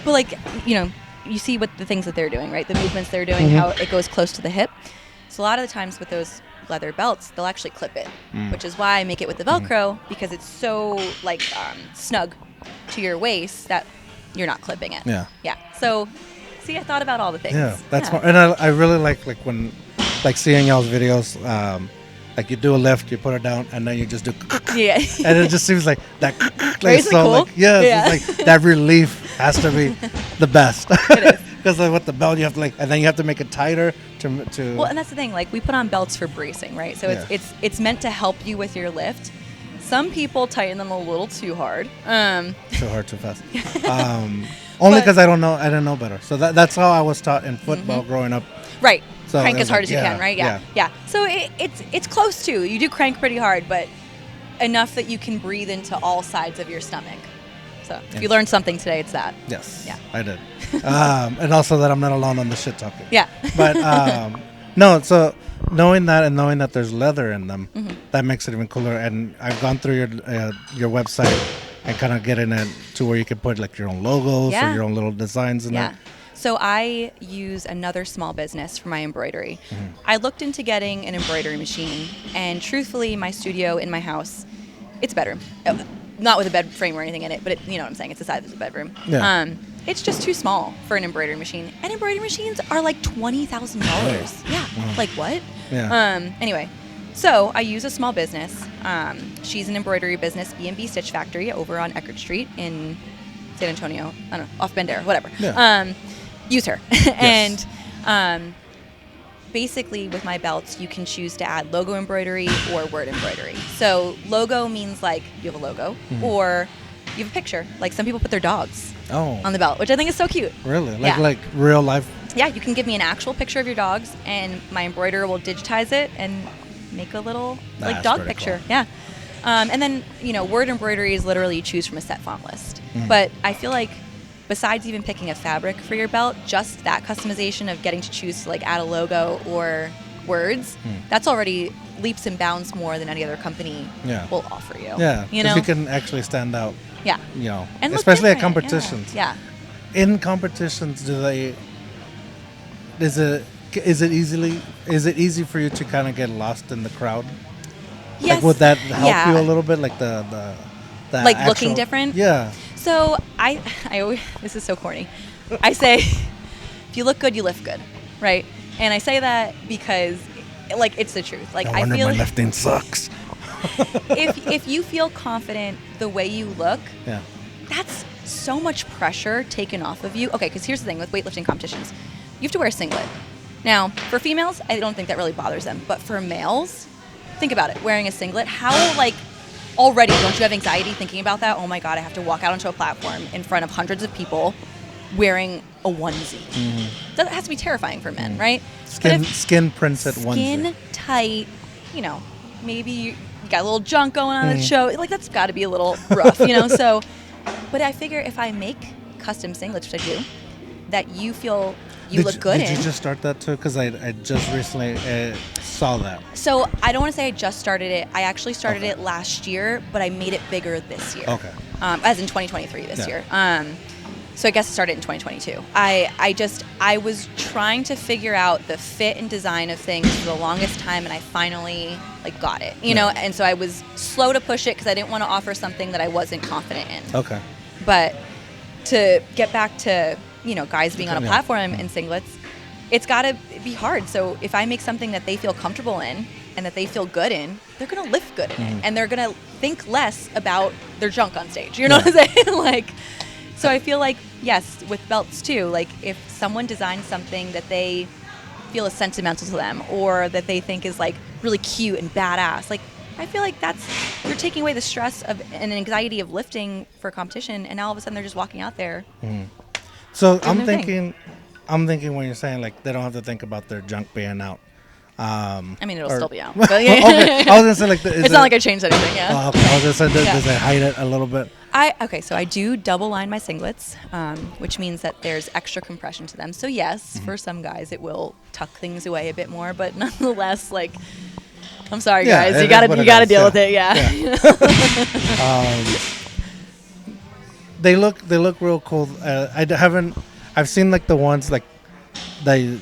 But like you see what the things that they're doing, right? The movements they're doing, how it goes close to the hip. So a lot of the times with those leather belts, they'll actually clip it, which is why I make it with the Velcro, because it's so like snug to your waist that you're not clipping it. Yeah. So see, I thought about all the things. Yeah, that's smart. And I really like when seeing y'all's videos. Like you do a lift, you put it down, and then you just do. And it just seems like that. Like, Isn't it cool? It's like that relief has to be the best. It is. Because with the belt, you have to and then you have to make it tighter to. Well, and that's the thing. Like we put on belts for bracing, right? So it's meant to help you with your lift. Some people tighten them a little too hard. Too hard, too fast. Only because I didn't know better. So that's how I was taught in football growing up. Right. So crank as hard as you can, right? Yeah. So it's close to. You do crank pretty hard, but enough that you can breathe into all sides of your stomach. So if you learned something today, it's that. Yes. Yeah. I did. And also that I'm not alone on the shit talking. Yeah. But no, so knowing that there's leather in them, that makes it even cooler. And I've gone through your website and kind of getting it to where you can put like your own logos or your own little designs in that. So I use another small business for my embroidery. I looked into getting an embroidery machine, and truthfully, my studio in my house, it's a bedroom. Not with a bed frame or anything in it, but you know what I'm saying, it's the size of a bedroom. Yeah. It's just too small for an embroidery machine. And embroidery machines are like $20,000. Yeah. Like what? Yeah. Anyway, so I use a small business. She's an embroidery business, B&B Stitch Factory, over on Eckerd Street in San Antonio. I don't know, off Bandera, whatever. Yeah. Use her. Yes. And basically with my belts, you can choose to add logo embroidery or word embroidery. So logo means like you have a logo or you have a picture. Like some people put their dogs on the belt, which I think is so cute. Really? Like real life? Yeah, you can give me an actual picture of your dogs and my embroiderer will digitize it and make a little dog picture. Cool. Yeah. And then, word embroidery is literally you choose from a set font list. But I feel like besides even picking a fabric for your belt, just that customization of getting to choose to add a logo or words, that's already leaps and bounds more than any other company will offer you. Yeah, because you can actually stand out. Yeah. And especially at competitions. Yeah. In competitions, is it Is it easy for you to kind of get lost in the crowd? Yes. Like, would that help Yeah. you a little bit? Like the like actual, looking different? Yeah. So I always, this is so corny. I say, if you look good, you lift good, right? And I say that because, like, it's the truth. Like, No I wonder feel my lifting sucks. if you feel confident the way you look, Yeah. that's so much pressure taken off of you. Okay, because here's the thing with weightlifting competitions. You have to wear a singlet. Now, for females, I don't think that really bothers them. But for males, think about it. Wearing a singlet, how, like, already don't you have anxiety thinking about that? Oh my God, I have to walk out onto a platform in front of hundreds of people wearing a onesie. Mm-hmm. That has to be terrifying for men, right? But if Skin printed onesie. skin tight, maybe you got a little junk going on at the show. Like, that's got to be a little rough, So, but I figure if I make custom singlets, which I do, that you feel you look good in. Did you just start that too? Because I just recently saw that. So I don't want to say I just started it. I actually started it last year, but I made it bigger this year. Okay. As in 2023 this year. So I guess it started in 2022. I was trying to figure out the fit and design of things for the longest time, and I finally got it. You know, and so I was slow to push it because I didn't want to offer something that I wasn't confident in. Okay. But to get back to guys being on a platform in singlets, it's got to be hard. So if I make something that they feel comfortable in and that they feel good in, they're going to lift good in it, and they're going to think less about their junk on stage. You know what I'm saying? So I feel like, yes, with belts too, if someone designs something that they feel is sentimental to them or that they think is really cute and badass, I feel like you're taking away the stress of and anxiety of lifting for competition, and now all of a sudden they're just walking out there. So I'm thinking when you're saying they don't have to think about their junk being out. I mean, it'll still be out. But Okay. I was gonna say it's not like I changed anything. Yeah. Oh, okay. I was gonna say, does it hide it a little bit? So I do double line my singlets, which means that there's extra compression to them. So yes, for some guys it will tuck things away a bit more, but nonetheless, I'm sorry, guys, you gotta deal with it. Yeah. They look real cool. I've seen the ones the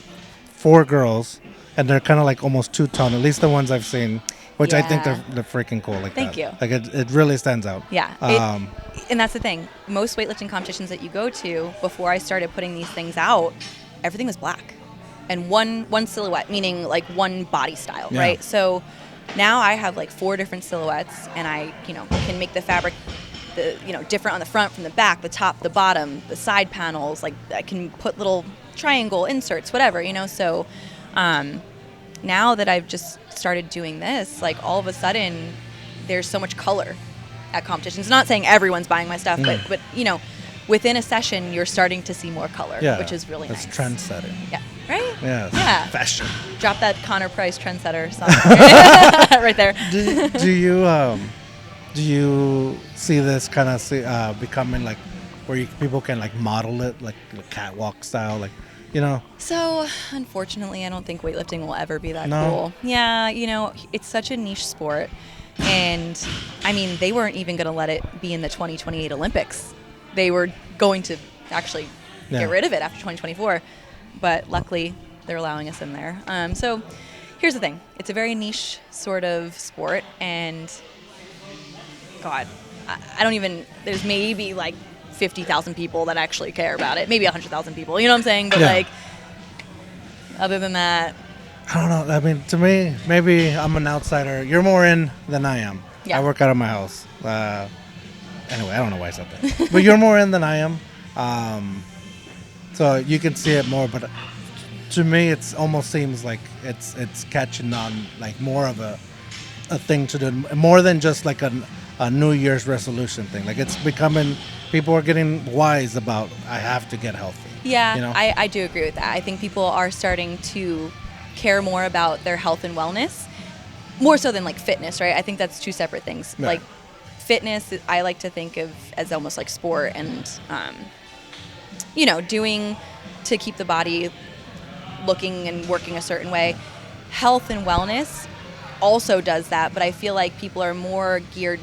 4 girls, and they're kind of almost two-tone. At least the ones I've seen, which I think they're freaking cool. Thank you. It really stands out. Yeah. And that's the thing. Most weightlifting competitions that you go to, before I started putting these things out, everything was black, and one silhouette, meaning one body style, right? So now I have 4 different silhouettes, and I can make the fabric different on the front from the back, the top, the bottom, the side panels. I can put little triangle inserts, whatever, So now that I've just started doing this, all of a sudden there's so much color at competitions. Not saying everyone's buying my stuff, but within a session you're starting to see more color, which is really nice. That's trendsetting. Yeah. Right? Yeah. Fashion. Drop that Connor Price trendsetter song right there. Do you see this kind of becoming where people can model it catwalk style, So unfortunately, I don't think weightlifting will ever be that No? cool. Yeah, it's such a niche sport, and I mean, they weren't even going to let it be in the 2028 Olympics. They were going to actually get rid of it after 2024, but luckily they're allowing us in there. So here's the thing: it's a very niche sort of sport, and God, I don't even. There's maybe 50,000 people that actually care about it. Maybe 100,000 people. You know what I'm saying? But other than that, I don't know. I mean, to me, maybe I'm an outsider. You're more in than I am. Yeah. I work out of my house. Anyway, I don't know why I said that. But you're more in than I am. So you can see it more. But to me, it almost seems like it's catching on more of a thing to do, more than just a New Year's resolution thing. It's becoming, people are getting wise about, I have to get healthy. Yeah, I do agree with that. I think people are starting to care more about their health and wellness, more so than fitness, right? I think that's 2 separate things. Yeah. Fitness, I like to think of as almost sport and, doing to keep the body looking and working a certain way. Health and wellness also does that, but I feel like people are more geared,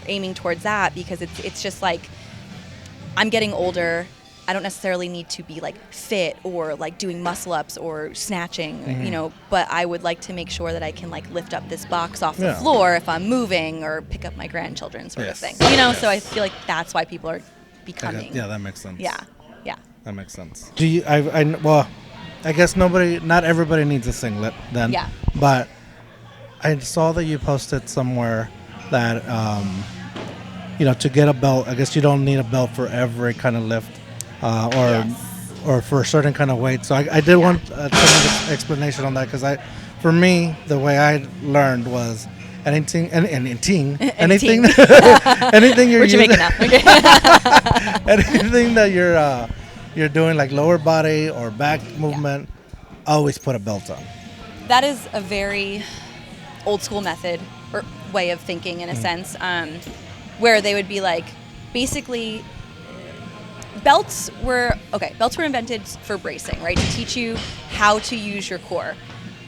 aiming towards that because it's just I'm getting older. I don't necessarily need to be like fit or like doing muscle ups or snatching, you know, but I would like to make sure that I can like lift up this box off the floor if I'm moving or pick up my grandchildren sort of thing. You know, so I feel like that's why people are becoming. Yeah, that makes sense. Yeah. Yeah. That makes sense. Do you, well, I guess not everybody needs a singlet then. Yeah. But I saw that you posted somewhere that, you know, to get a belt, I guess you don't need a belt for every kind of lift or for a certain kind of weight. So I did want some of the explanation on that because for me, the way I learned was anything anything you're what you making now? Okay. anything that you're doing like lower body or back movement, always put a belt on. That is a very old school method or way of thinking in a sense, where they would be like, basically, belts were invented for bracing, right? To teach you how to use your core.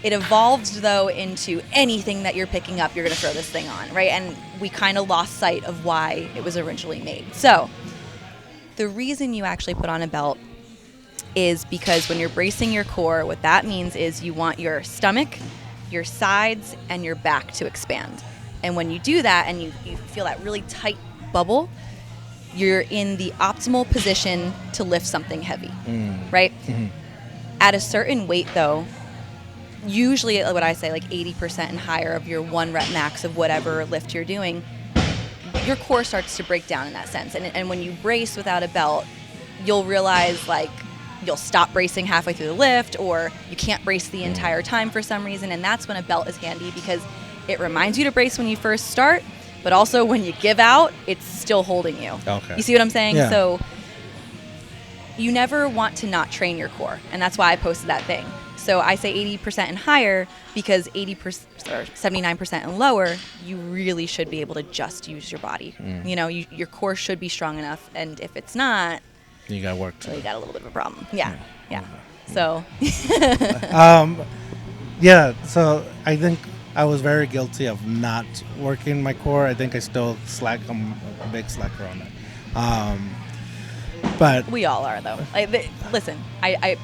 It evolved though into anything that you're picking up, you're going to throw this thing on, right? And we kind of lost sight of why it was originally made. So the reason you actually put on a belt is because when you're bracing your core, what that means is you want your stomach, your sides, and your back to expand. And when you do that and you feel that really tight bubble, you're in the optimal position to lift something heavy, right? At a certain weight though, usually what I say, like 80% and higher of your 1 rep max of whatever lift you're doing, your core starts to break down in that sense. And when you brace without a belt, you'll realize like you'll stop bracing halfway through the lift, or you can't brace the entire time for some reason. And that's when a belt is handy because it reminds you to brace when you first start, but also when you give out, it's still holding you. Okay. You see what I'm saying? Yeah. So you never want to not train your core. And that's why I posted that thing. So I say 80% and higher because 80% or 79% and lower, you really should be able to just use your body. You know, your core should be strong enough. And if it's not, you got work to you got a little bit of a problem. Yeah. So. Yeah, so I think I was very guilty of not working my core. I think I still slack. I'm a big slacker on it. But we all are, though. Listen, I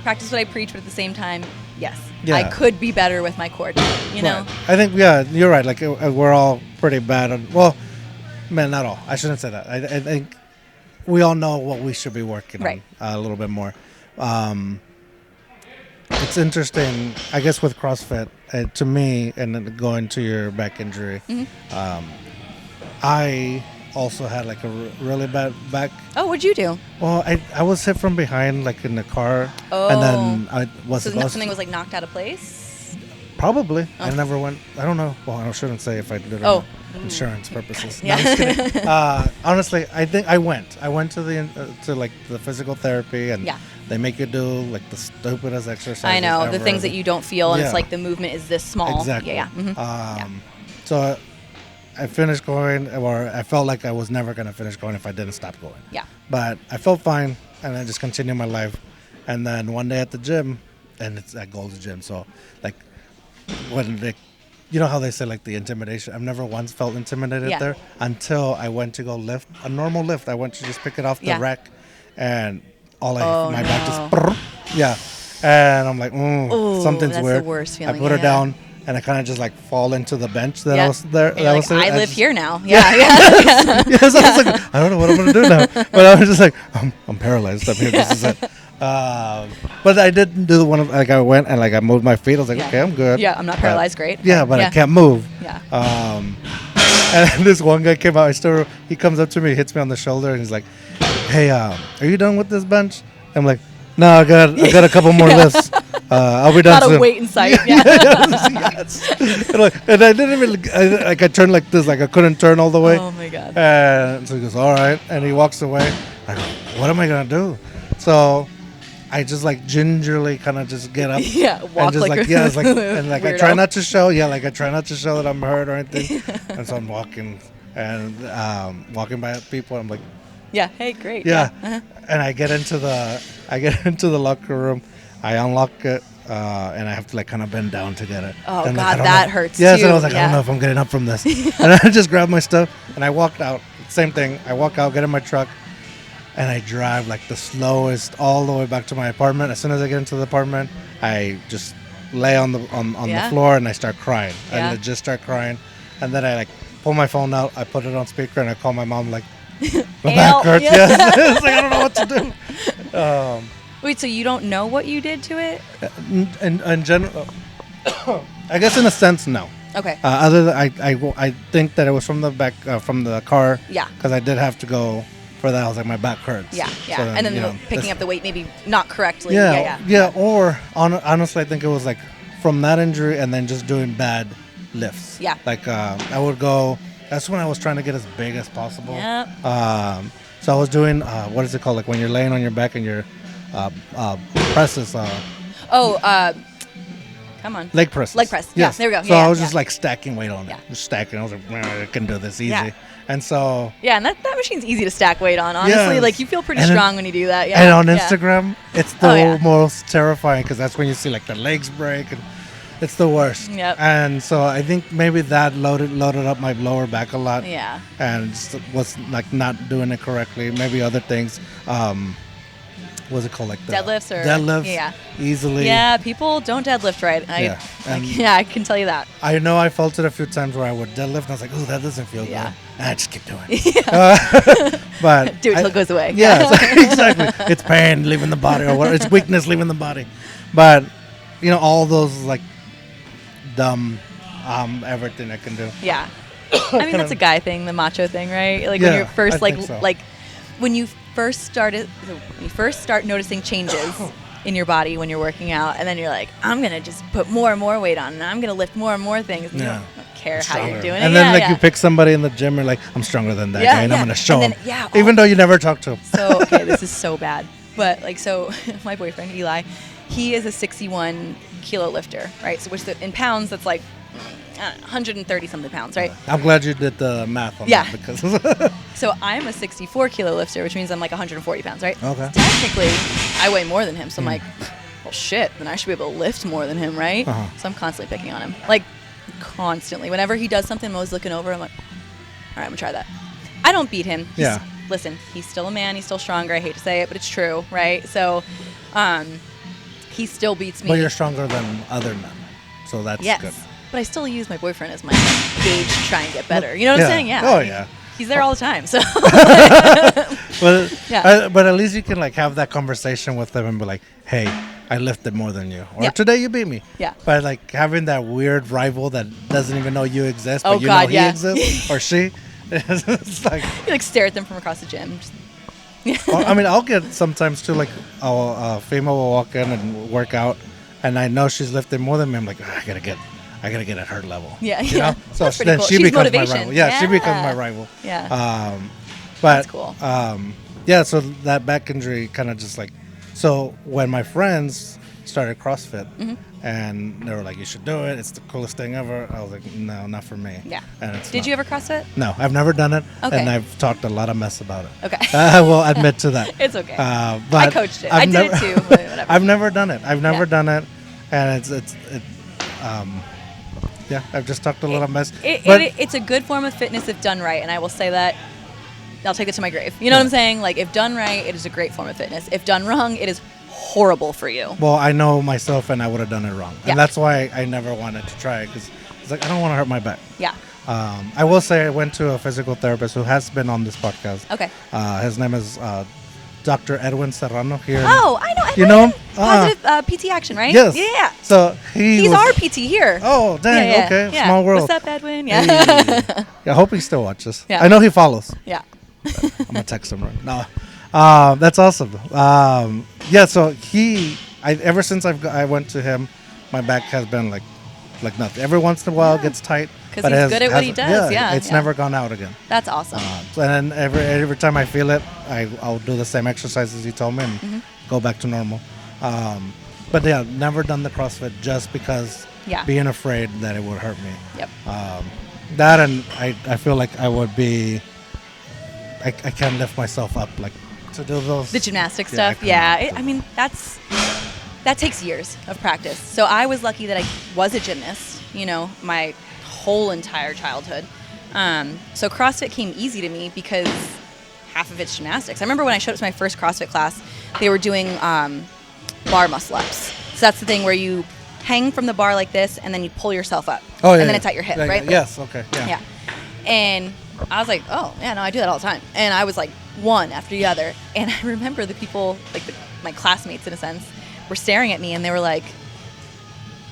practice what I preach, but at the same time, yes, I could be better with my core, you know? I think, you're right. Like, we're all pretty bad on, well, man, not all. I shouldn't say that. I think we all know what we should be working on a little bit more. It's interesting, I guess, with CrossFit, to me, and then going to your back injury, I also had like a really bad back. Oh, what'd you do? Well, I was hit from behind, like in the car, and then I was. So something was like knocked out of place? Probably. I never went. I don't know. Well, I shouldn't say if I did it or insurance purposes. No, I'm just kidding. Honestly, I think I went. I went to the physical therapy, and they make you do like the stupidest exercises. I know, ever. the things that you don't feel, and it's like the movement is this small. Exactly. Yeah. So I finished going, or I felt like I was never going to finish going if I didn't stop going. Yeah. But I felt fine, and I just continued my life. And then one day at the gym, and it's at Gold's Gym, so like when you know how they say like the intimidation, I've never once felt intimidated there until I went to go lift a normal lift. I went to just pick it off the rack, and my back just and I'm like, something's that's weird. The worst feeling. I put her down, and I kind of just like fall into the bench that I was there. That was I live here now. So I was like, I don't know what I'm gonna do now. But I was just like, I'm paralyzed up here. This is it. But I didn't do the one like I went and like I moved my feet. I was like, okay, I'm good. Yeah, I'm not paralyzed. Great. Yeah, but I can't move. Yeah. And this one guy came out. He comes up to me, hits me on the shoulder, and he's like, "Hey, are you done with this bench?" I'm like, "No, I got a couple more lifts. I'll be done soon." Not a weight in sight. Yes. And I didn't even I turned like this, like I couldn't turn all the way. Oh my god. And so he goes, "All right," and he walks away. I go, "What am I gonna do?" So I just like gingerly kind of just get up. Walk and just and I try not to show. I try not to show that I'm hurt or anything. And so I'm walking and walking by people. I'm like, hey, great. And I get into the locker room. I unlock it, and I have to like kind of bend down to get it. Oh and, God, that hurts too. Yes, and I was like, I don't know if I'm getting up from this. And I just grabbed my stuff and I walked out. Same thing. I walk out, get in my truck, and I drive like the slowest all the way back to my apartment. As soon as I get into the apartment, I just lay on the the floor and I start crying. Yeah. I just start crying, and then I like pull my phone out, I put it on speaker, and I call my mom like, my back hurts. Yes. It's like I don't know what to do. Wait, so you don't know what you did to it? In general, I guess in a sense, no. Okay. Other than I think that it was from the back from the car. Yeah. Because I did have to go for that. I was like, my back hurts. Yeah. So then, and then picking up the weight maybe not correctly. Yeah. Or honestly, I think it was like from that injury and then just doing bad lifts. Yeah. Like I would go. That's when I was trying to get as big as possible. Yeah. So I was doing what is it called? Like when you're laying on your back and your presses. Come on. Leg presses. Leg press. Yes. Yeah, there we go. So I was just like stacking weight on it. Yeah. Just stacking. I was like, man, I can do this easy. Yeah. And so. Yeah, and that machine's easy to stack weight on, honestly. Yes. Like, you feel pretty And strong when you do that. Yeah. And on Instagram, it's the Oh, yeah. most terrifying because that's when you see like the legs break and it's the worst. Yep. And so I think maybe that loaded up my lower back a lot. Yeah. And just was like not doing it correctly. Maybe other things. What's it called? Like the Deadlifts or deadlifts. Yeah. Easily. Yeah, people don't deadlift right. I can tell you that. I know I felt it a few times where I would deadlift and I was like, oh, that doesn't feel Yeah. good. And I just keep doing it. But Do it till it goes away. Yeah, exactly. It's pain leaving the body or what? It's weakness leaving the body. But, all those like dumb everything I can do. Yeah. I mean, that's a guy thing, the macho thing, right? Like Yeah, when you're first I think so. when you first start noticing changes in your body when you're working out, and then you're like, I'm gonna just put more and more weight on, and I'm gonna lift more and more things. And Yeah. You don't care how you're doing it. And then you pick somebody in the gym, you're like, I'm stronger than that Yeah, guy, and yeah. I'm gonna show And him. then, Even though you never talk to him. So okay, this is so bad, but my boyfriend Eli, he is a 61 kilo lifter, right? So in pounds, that's like 130 something pounds, right? I'm glad you did the math on that because So I'm a 64 kilo lifter, which means I'm like 140 pounds, right? Okay. So technically, I weigh more than him, so I'm like, well, shit, then I should be able to lift more than him, right? Uh-huh. So I'm constantly picking on him, like constantly. Whenever he does something, I'm always looking over. I'm like, all right, I'm gonna try that. I don't beat him. Listen, he's still a man. He's still stronger. I hate to say it, but it's true, right? So, he still beats me. But you're stronger than other men, so that's good. But I still use my boyfriend as my gauge to try and get better. You know what I'm saying? Yeah. Oh, yeah. He's there all the time. So. But at least you can like have that conversation with them and be like, hey, I lifted more than you. Or today you beat me. Yeah. But like having that weird rival that doesn't even know you exist, but know he exists, or she. It's like. You like stare at them from across the gym. I mean, I'll get sometimes too, like a female will walk in and work out, and I know she's lifting more than me. I'm like, I gotta get at her level. Yeah, you know? So that's then cool. she She's becomes motivation. my rival. Yeah, she becomes my rival. Yeah. But that's cool. So that back injury kind of just like, so when my friends started CrossFit and they were like, you should do it, it's the coolest thing ever, I was like, no, not for me. Yeah. And Did you ever CrossFit? No, I've never done it. Okay. And I've talked a lot of mess about it. Okay. I will admit to that. It's okay. But I coached it. I did it too, but whatever. I've never done it. And I've just talked a lot of mess. It's a good form of fitness if done right, and I will say that. I'll take it to my grave. You know what I'm saying? Like, if done right, it is a great form of fitness. If done wrong, it is horrible for you. Well, I know myself, and I would have done it wrong. Yeah. And that's why I never wanted to try it, because it's like, I don't want to hurt my back. Yeah. I will say I went to a physical therapist who has been on this podcast. Okay. His name is Dr. Edwin Serrano here. Oh, I know. You know him? Positive PT Action, right? Yes. Yeah. So he's our PT here. Oh, dang. Yeah. Okay. Yeah. Small world. What's up, Edwin? Yeah. Hey. I hope he still watches. Yeah. I know he follows. Yeah. I'm gonna text him right now. That's awesome. So ever since I went to him, my back has been like nothing. Every once in a while it gets tight. Because he's good at what he does. Yeah. It's never gone out again. That's awesome. And then every time I feel it, I'll do the same exercises you told me and go back to normal. But yeah, never done the CrossFit just because being afraid that it would hurt me. Yep. That and I feel like I would be. I can't lift myself up like to do those. The gymnastic stuff. I mean, that takes years of practice. So I was lucky that I was a gymnast, my whole entire childhood. So CrossFit came easy to me because half of it's gymnastics. I remember when I showed up to my first CrossFit class, they were doing bar muscle ups. So that's the thing where you hang from the bar like this, and then you pull yourself up. Oh, yeah. And then it's at your hip, right? Yes, okay, yeah. Yeah. And I was like, oh, yeah, no, I do that all the time. And I was like one after the other. And I remember the people, like my classmates in a sense, were staring at me, and they were like,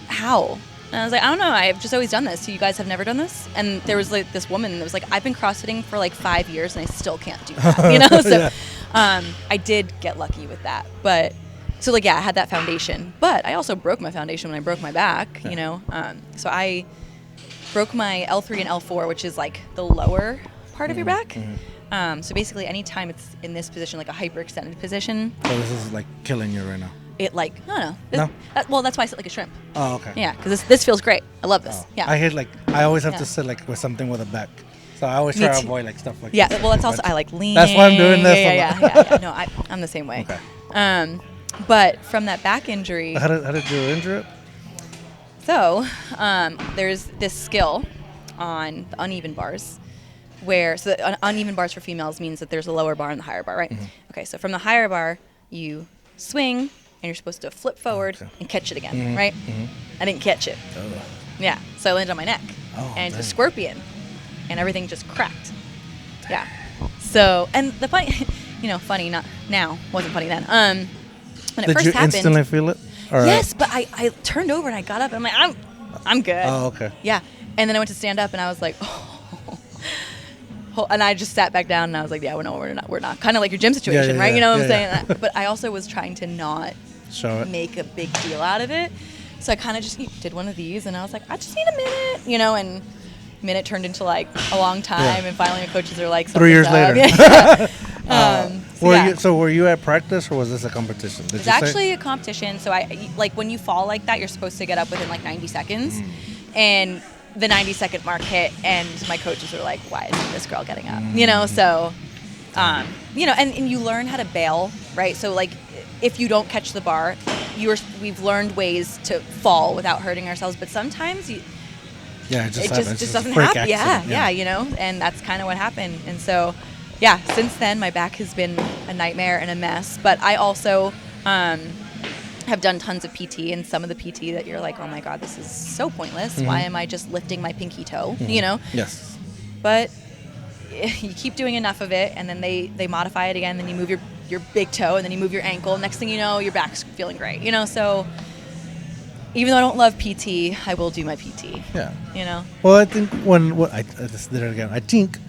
how? And I was like, I don't know. I've just always done this. So you guys have never done this? And there was like this woman that was like, I've been CrossFitting for like 5 years and I still can't do that. You know? So I did get lucky with that. But so like, yeah, I had that foundation. But I also broke my foundation when I broke my back, you know? So I broke my L3 and L4, which is like the lower part of your back. So basically anytime it's in this position, like a hyperextended position. So this is like killing you right now. It like, I don't know. Well, that's why I sit like a shrimp. Oh, okay. Yeah, because this feels great. I love this. Yeah. I hate I always have to sit like with something with a back. So I always try to avoid like stuff like this. Yeah, well, that's also, I like leaning. That's why I'm doing this. Yeah. No, I'm the same way. Okay. But from that back injury. How did you injure it? So there's this skill on the uneven bars so the uneven bars for females means that there's a lower bar and the higher bar, right? Okay, so from the higher bar, you swing, and you're supposed to flip forward and catch it again, right? I didn't catch it. Yeah, so I landed on my neck, and it's a scorpion, and everything just cracked. Yeah. So, and the funny, funny, not now, wasn't funny then. When it first happened. Did you instantly feel it? Or yes, but I turned over and I got up, and I'm like, I'm good. Oh, okay. Yeah, and then I went to stand up, and I was like, and I just sat back down, and I was like, yeah, we're not. Kind of like your gym situation, right? You know what I'm saying? But I also was trying to not make a big deal out of it. So I kind of just did one of these, and I was like, I just need a minute, and minute turned into like a long time, and finally my coaches are like, 3 years later. Were you at practice, or was this a competition? It's actually a competition. So when you fall like that, you're supposed to get up within like 90 seconds, and the 90-second mark hit, and my coaches were like, why isn't this girl getting up? So, and you learn how to bail, right? So like, if you don't catch the bar, we've learned ways to fall without hurting ourselves, but sometimes it just doesn't happen. Yeah, and that's kind of what happened. And so, yeah, since then my back has been a nightmare and a mess, but I also have done tons of PT, and some of the PT that you're like, oh my God, this is so pointless. Why am I just lifting my pinky toe? Yes. But you keep doing enough of it, and then they modify it again, then you move your big toe, and then you move your ankle. Next thing you know, your back's feeling great. So even though I don't love PT, I will do my PT. Yeah. Well, I think I just did it again. I think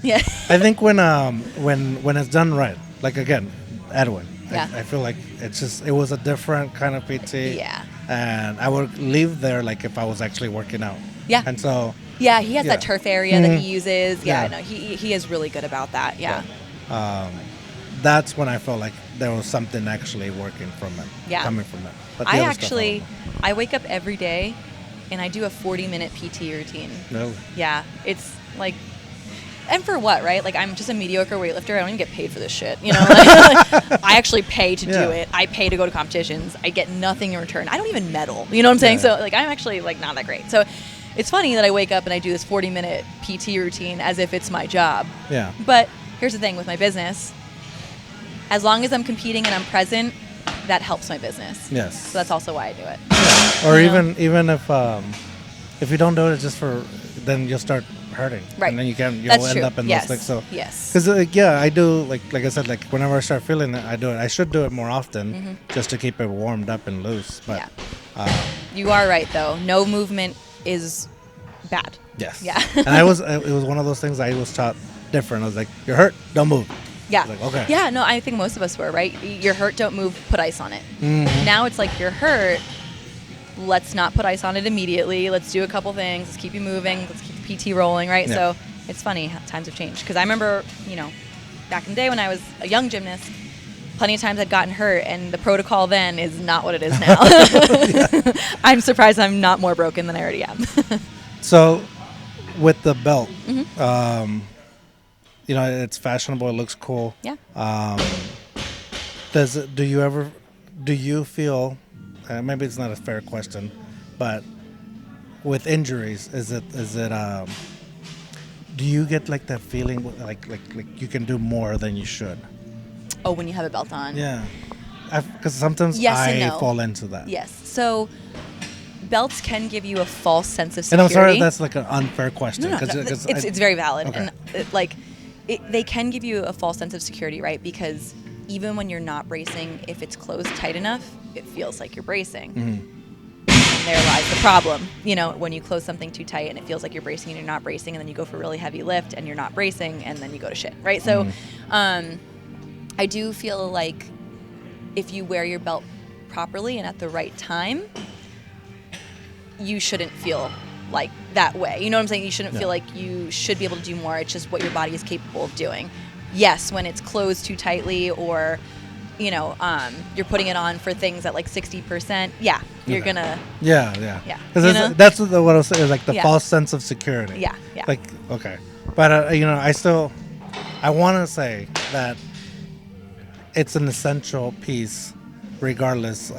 when it's done right, like again, Edwin. Yeah. I feel like it was a different kind of PT. Yeah. And I would leave there like if I was actually working out. Yeah. And so. Yeah, he has that turf area that he uses. Yeah, no, he is really good about that. Yeah. That's when I felt like there was something actually working from it. Yeah. Coming from it. But I wake up every day, and I do a 40-minute PT routine. No. Yeah, it's like. And for what, right? Like, I'm just a mediocre weightlifter. I don't even get paid for this shit. I actually pay to do it. I pay to go to competitions. I get nothing in return. I don't even medal. You know what I'm saying? So, like, I'm actually, like, not that great. So, it's funny that I wake up and I do this 40-minute PT routine as if it's my job. Yeah. But here's the thing with my business. As long as I'm competing and I'm present, that helps my business. Yes. So, that's also why I do it. Yeah. Or even if you don't do it just then you'll start hurting, right? And then you'll end up in those things. So yes, because I do like I said, like whenever I start feeling it, I do it. I should do it more often just to keep it warmed up and loose. But you are right though. No movement is bad. Yes. Yeah. And it was one of those things I was taught different. I was like, you're hurt, don't move. Yeah. Like, okay. Yeah. No, I think most of us were right. You're hurt, don't move. Put ice on it. Now it's like you're hurt. Let's not put ice on it immediately. Let's do a couple things. Let's keep you moving. Let's keep the PT rolling, right? Yeah. So it's funny how times have changed. Because I remember, back in the day when I was a young gymnast, plenty of times I'd gotten hurt, and the protocol then is not what it is now. I'm surprised I'm not more broken than I already am. So with the belt, it's fashionable. It looks cool. Yeah. Do you feel... maybe it's not a fair question, but with injuries, is it do you get like that feeling like you can do more than you should? Oh, when you have a belt on. Yeah. Because sometimes Yes I and no. fall into that. Yes. So belts can give you a false sense of And security. I'm sorry if that's like an unfair question. No, it's very valid. Okay. And they can give you a false sense of security, right? Because even when you're not bracing, if it's closed tight enough, it feels like you're bracing. Mm-hmm. And there lies the problem. You know, when you close something too tight and it feels like you're bracing and you're not bracing, and then you go for a really heavy lift and you're not bracing, and then you go to shit, right? So I do feel like if you wear your belt properly and at the right time, you shouldn't feel like that way. You know what I'm saying? You shouldn't feel like you should be able to do more. It's just what your body is capable of doing. Yes, when it's closed too tightly, or you're putting it on for things at like 60%. Yeah, you're gonna. Yeah. Yeah. Because that's what I was saying. Like the false sense of security. Yeah. Like okay, but I want to say that it's an essential piece, regardless.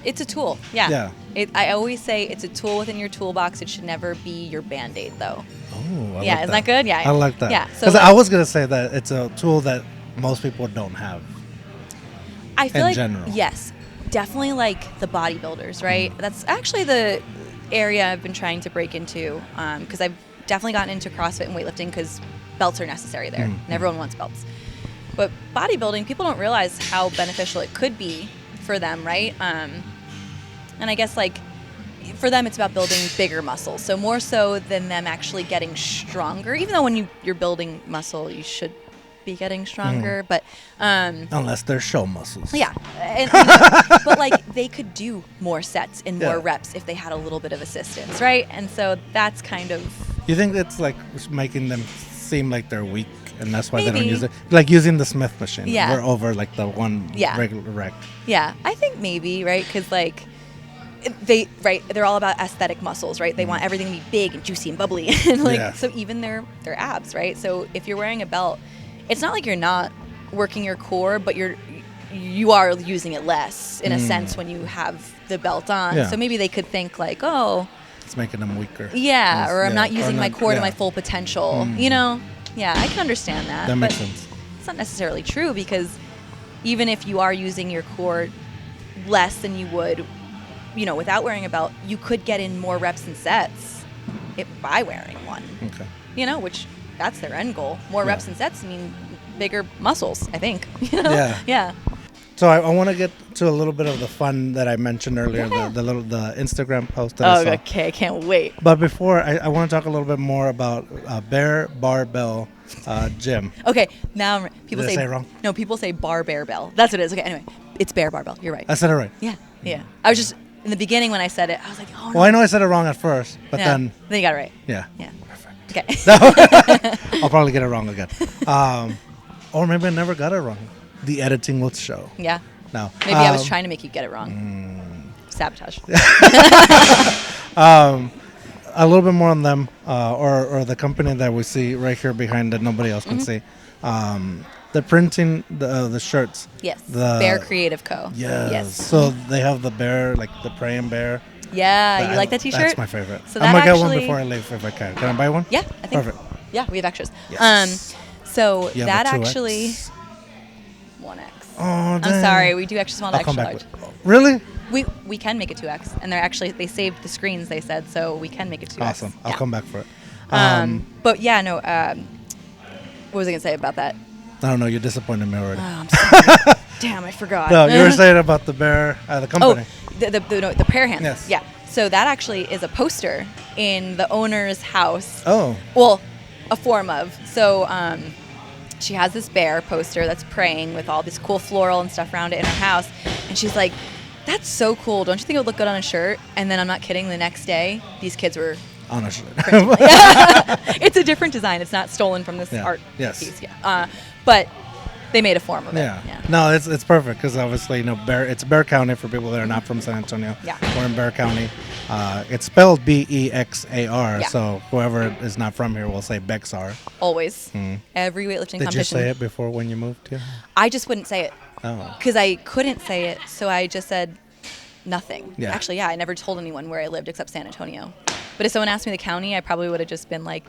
It's a tool. Yeah. Yeah. I always say it's a tool within your toolbox. It should never be your Band-Aid, though. Oh, yeah, isn't that good? Yeah, I like that. Yeah, because I was gonna say that it's a tool that most people don't have. I feel in general. Yes, definitely like the bodybuilders, right? That's actually the area I've been trying to break into, because I've definitely gotten into CrossFit and weightlifting because belts are necessary there, and everyone wants belts. But bodybuilding, people don't realize how beneficial it could be for them, right? And I guess like for them, it's about building bigger muscles. So more so than them actually getting stronger, even though when you're building muscle, you should be getting stronger, but unless they're show muscles. Yeah, but like they could do more sets and more reps if they had a little bit of assistance, right? And so that's kind of. You think it's like making them seem like they're weak, and that's why Maybe. they don't use it? Like using the Smith machine. Yeah. We're over like the one regular rec. Yeah, I think maybe, right? Because like they're all about aesthetic muscles, right? They want everything to be big and juicy and bubbly, and so even their abs, right? So if you're wearing a belt, it's not like you're not working your core, but you are using it less in a sense when you have the belt on. Yeah. So maybe they could think like, oh, it's making them weaker. Yeah, or I'm not using my core to my full potential. Yeah, I can understand that. That makes sense. It's not necessarily true, because even if you are using your core less than you would, without wearing a belt, you could get in more reps and sets by wearing one. Okay. Which that's their end goal. More reps and sets mean bigger muscles, I think. Yeah. So I want to get to a little bit of the fun that I mentioned earlier, the Instagram post that I saw. Okay, I can't wait. But before, I want to talk a little bit more about Bear Barbell Gym. Okay, now people Did I say it wrong? No, people say bar bear bell. That's what it is. Okay, anyway, it's bear barbell. You're right. I said it right. Yeah. I was just in the beginning when I said it, I was like, oh no. Well, I know I said it wrong at first, but then you got it right. Yeah. Perfect. Okay. I'll probably get it wrong again. Or maybe I never got it wrong. The editing will show. Yeah. No. Maybe I was trying to make you get it wrong. Sabotage. A little bit more on them, or the company that we see right here behind that nobody else can see. They're printing the shirts. Yes. The Bear Creative Co. Yes. So they have the bear, like the praying bear. Yeah, you like that T-shirt? That's my favorite. So I'm gonna get one before I leave if I can. Can I buy one? Yeah, I think. Perfect. Yeah, we have extras. Yes. So You have that a 2X? actually 1X. Oh, I'm dang. sorry, we do extra small to I'll come extra back large. Really? We can make it 2X, and they saved the screens, they said, so we can make it 2X. Awesome. I'll come back for it. But yeah, no. What was I gonna say about that? I don't know. You disappointed me already. Oh, I'm sorry. Damn, I forgot. No, you were saying about the bear, the company. Oh, the prayer hands. Yes. Yeah. So that actually is a poster in the owner's house. Oh. Well, a form of. So she has this bear poster that's praying with all this cool floral and stuff around it in her house. And she's like, that's so cool. Don't you think it would look good on a shirt? And then I'm not kidding, the next day, these kids were Honestly. It's a different design. It's not stolen from this art piece. Yeah. But they made a form of it. Yeah. No, it's perfect because obviously, it's Bear County for people that are not from San Antonio. Yeah. We're in Bear County. It's spelled Bexar. Yeah. So whoever is not from here will say Bexar. Always. Every weightlifting competition. Did you say it before when you moved here? I just wouldn't say it. Oh. Because I couldn't say it, so I just said nothing. Yeah. Actually, I never told anyone where I lived except San Antonio. But if someone asked me the county, I probably would have just been like,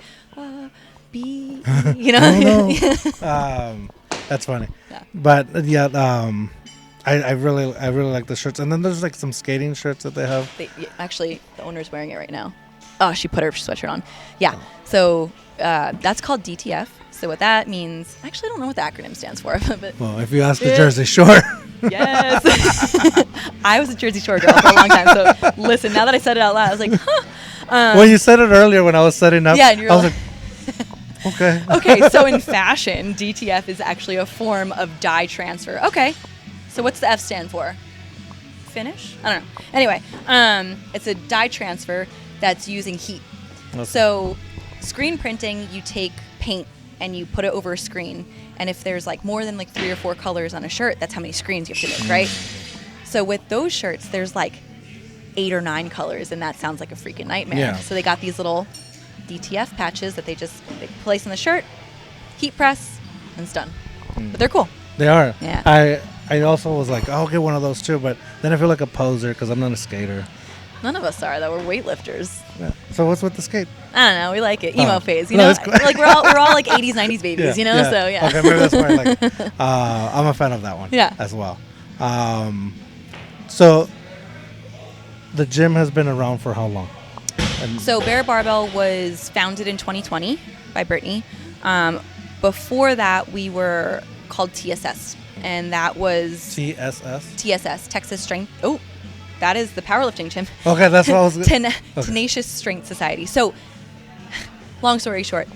be, you know. That's funny. Yeah. But yeah, I really like the shirts. And then there's like some skating shirts that they have. Actually, the owner's wearing it right now. Oh, she put her sweatshirt on. Yeah. So that's called DTF. So what that means, actually, I don't know what the acronym stands for. But Well, if you ask the Jersey Shore. Yes. I was a Jersey Shore girl for a long time. So listen, now that I said it out loud, I was like, huh. Well, you said it earlier when I was setting up. Yeah, and you were I was like, okay. Okay, so in fashion, DTF is actually a form of dye transfer. Okay, so what's the F stand for? Finish? I don't know. Anyway, it's a dye transfer that's using heat. Okay. So screen printing, you take paint and you put it over a screen. And if there's like more than like 3 or 4 colors on a shirt, that's how many screens you have to make, right? So with those shirts, there's like 8 or 9 colors, and that sounds like a freaking nightmare. Yeah. So they got these little DTF patches that they place on the shirt, heat press, and it's done. But they're cool. They are. Yeah. I also was like, I'll get one of those too, but then I feel like a poser because I'm not a skater. None of us are, though. We're weightlifters. Yeah. So what's with the skate? I don't know. We like it. Emo phase, you no, know? it's cool. Like we're all like 80s, 90s babies, you know? So yeah. Okay, maybe that's why I like it. I'm a fan of that one. Yeah. As well. So the gym has been around for how long? So Bear Barbell was founded in 2020 by Brittany. Before that, we were called TSS, and that was TSS, Texas Strength. Oh, that is the powerlifting gym. Okay, that's what I was. Tenacious Strength Society. So, long story short,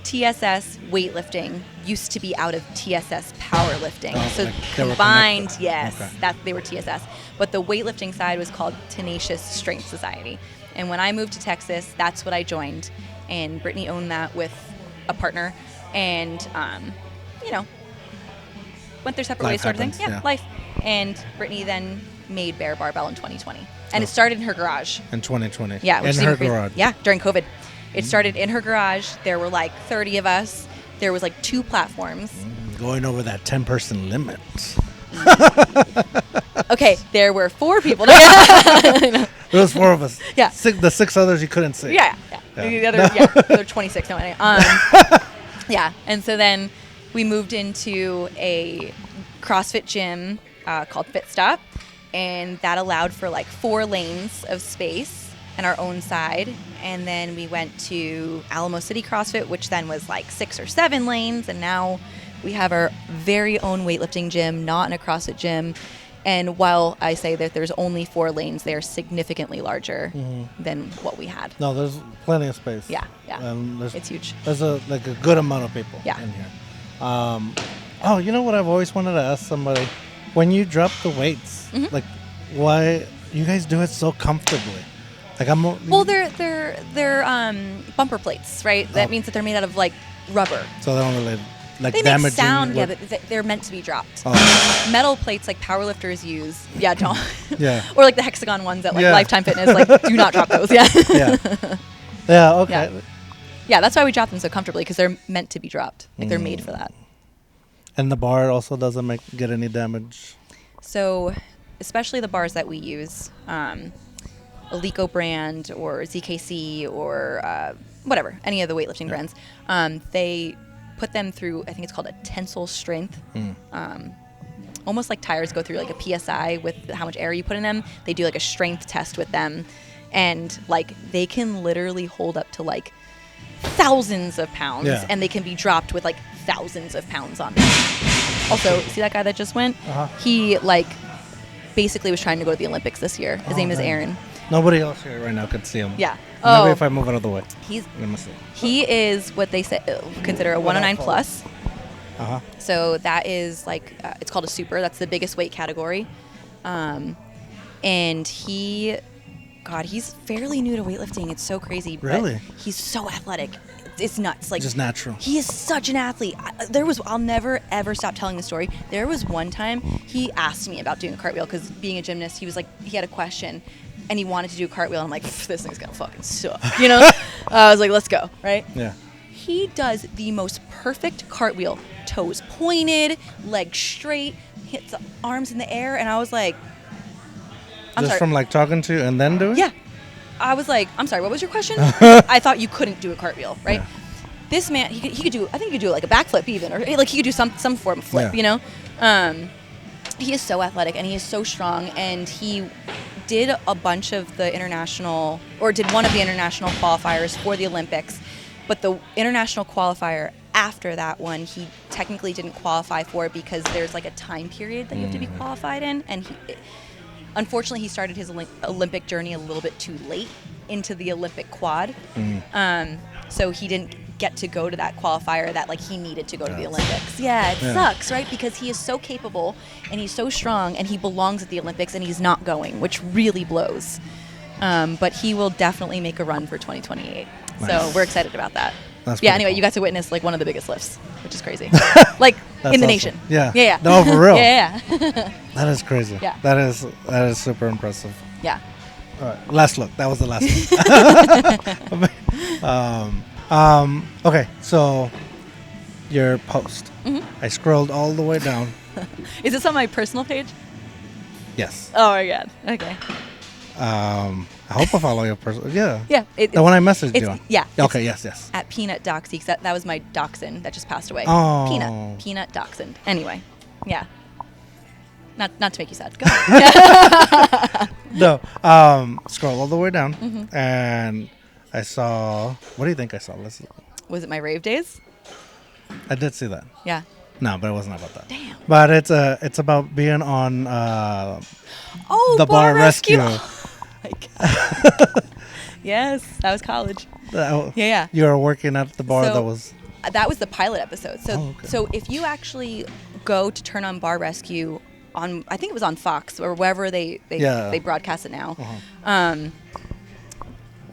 TSS weightlifting used to be out of TSS powerlifting. Oh, so like combined, yes, okay. that they were TSS. But the weightlifting side was called Tenacious Strength Society. And when I moved to Texas, that's what I joined. And Brittany owned that with a partner. And, went their separate ways, sort of thing. Yeah, life. And Brittany then made Bear Barbell in 2020. And it started in her garage. In 2020. Yeah. In her garage. Yeah, during COVID. It started in her garage. There were like 30 of us. There was like 2 platforms. Going over that 10-person limit. Okay, there were 4 people. There was 4 of us. Yeah. The 6 others you couldn't see. Yeah. The other 26. No, yeah. And so then we moved into a CrossFit gym called Fit Stop, and that allowed for like 4 lanes of space and our own side. And then we went to Alamo City CrossFit, which then was like 6 or 7 lanes, and now we have our very own weightlifting gym, not in a CrossFit gym. And while I say that there's only 4 lanes, they are significantly larger than what we had. No, there's plenty of space. Yeah. It's huge. There's a good amount of people in here. You know what I've always wanted to ask somebody? When you drop the weights, like, why you guys do it so comfortably? Like well, they're bumper plates, right? That means that they're made out of like rubber. So they don't really they make sound, but they're meant to be dropped. Oh. Metal plates like powerlifters use, don't. Yeah. Or like the hexagon ones at like Lifetime Fitness, like do not drop those. Yeah. Yeah. Okay. Yeah, that's why we drop them so comfortably, because they're meant to be dropped. Like they're made for that. And the bar also doesn't get any damage. So, especially the bars that we use, Alico brand or ZKC or whatever, any of the weightlifting brands, they put them through, I think it's called a tensile strength. Almost like tires go through like a PSI with how much air you put in them. They do like a strength test with them, and like they can literally hold up to like thousands of pounds, and they can be dropped with like thousands of pounds on them. Also, see that guy that just went? He like basically was trying to go to the Olympics this year. His name is Aaron. Nobody else here right now could see him. Yeah. Maybe if I move out of the way. He is what they consider a 109 plus. So that is like, it's called a super. That's the biggest weight category. And he's fairly new to weightlifting. It's so crazy. Really? But he's so athletic. It's nuts. Like, just natural. He is such an athlete. I'll never ever stop telling the story. There was one time he asked me about doing a cartwheel, because being a gymnast, he was like, he had a question and he wanted to do a cartwheel, and I'm like, this thing's gonna fucking suck, you know? I was like, let's go, right? Yeah. He does the most perfect cartwheel, toes pointed, legs straight, hits the arms in the air, and I was like, from like talking to you and then doing? Yeah. I was like, I'm sorry, what was your question? I thought you couldn't do a cartwheel, right? this man, he could do, I think he could do like a backflip even, or like he could do some form of flip, you know? He is so athletic and he is so strong, and he did a bunch of the international, or did one of the international qualifiers for the Olympics, but the international qualifier after that one, he technically didn't qualify for because there's like a time period that you have to be qualified in, and unfortunately, he started his Olympic journey a little bit too late into the Olympic quad. So he didn't get to go to that qualifier that like he needed to go to the Olympics. Yeah, it sucks, right? Because he is so capable and he's so strong and he belongs at the Olympics and he's not going, which really blows. But he will definitely make a run for 2028. Nice. So we're excited about that. Anyway, you got to witness like one of the biggest lifts, which is crazy. Like in the nation. Yeah. No, for real. yeah. That is crazy. Yeah. That is super impressive. Yeah. All right. Last look. That was the last one. Okay. So your post. I scrolled all the way down. Is this on my personal page? Yes. Oh my God. Okay. I hope I follow your person. Yeah. Yeah. The one I messaged you on. Yeah. Okay. Yes. At Peanut Doxy, 'cause that was my dachshund that just passed away. Oh. Peanut Dachshund. Anyway. Yeah. Not to make you sad. Go ahead. No. Scroll all the way down, and I saw. What do you think I saw? Was it my rave days? I did see that. Yeah. No, but it wasn't about that. Damn. But it's about being on the bar rescue. Oh my God. Yes, that was college. Yeah. You were working at the bar that was the pilot episode. So okay. So if you actually go to turn on Bar Rescue on, I think it was on Fox or wherever they broadcast it now,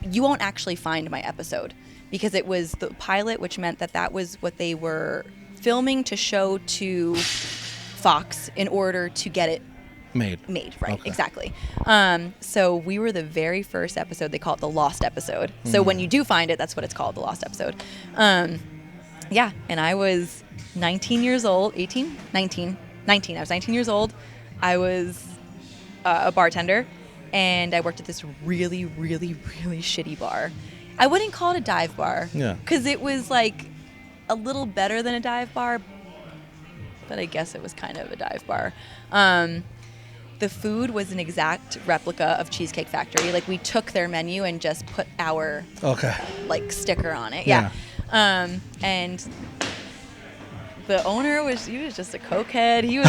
you won't actually find my episode because it was the pilot, which meant that was what they were filming to show to Fox in order to get it made, right? Okay. Exactly. So we were the very first episode. They call it the Lost episode. So when you do find it, that's what it's called, the Lost episode. Yeah, and I was 19 years old, 19. I was 19 years old. I was a bartender, and I worked at this really, really, really shitty bar. I wouldn't call it a dive bar. Yeah. Because it was like a little better than a dive bar, but I guess it was kind of a dive bar. The food was an exact replica of Cheesecake Factory. Like, we took their menu and just put our like sticker on it. Yeah. And the owner was just a cokehead. He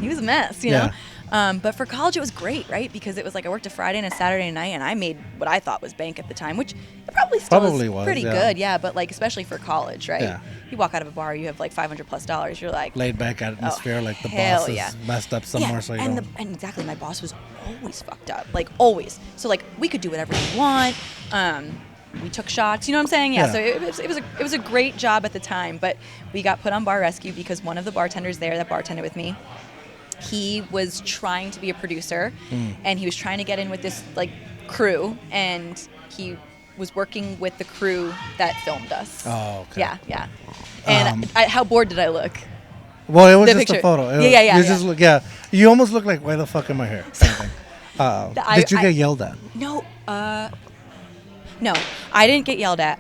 was a mess, you know. But for college, it was great, right? Because it was like I worked a Friday and a Saturday night, and I made what I thought was bank at the time, which it probably still was pretty good, but like especially for college, right? Yeah. You walk out of a bar, you have like $500+. You're like laid back atmosphere, like the boss is messed up somewhere, so you don't. And exactly, my boss was always fucked up, like always. So like we could do whatever we want. We took shots, you know what I'm saying? Yeah. So it was a great job at the time, but we got put on Bar Rescue because one of the bartenders there that bartended with me, he was trying to be a producer, and he was trying to get in with this like crew, and he was working with the crew that filmed us. Oh, okay. Yeah. And how bored did I look? Well, it was just a photo. Yeah. Just look, you almost look like, why the fuck am I here? Did you get yelled at? No, I didn't get yelled at.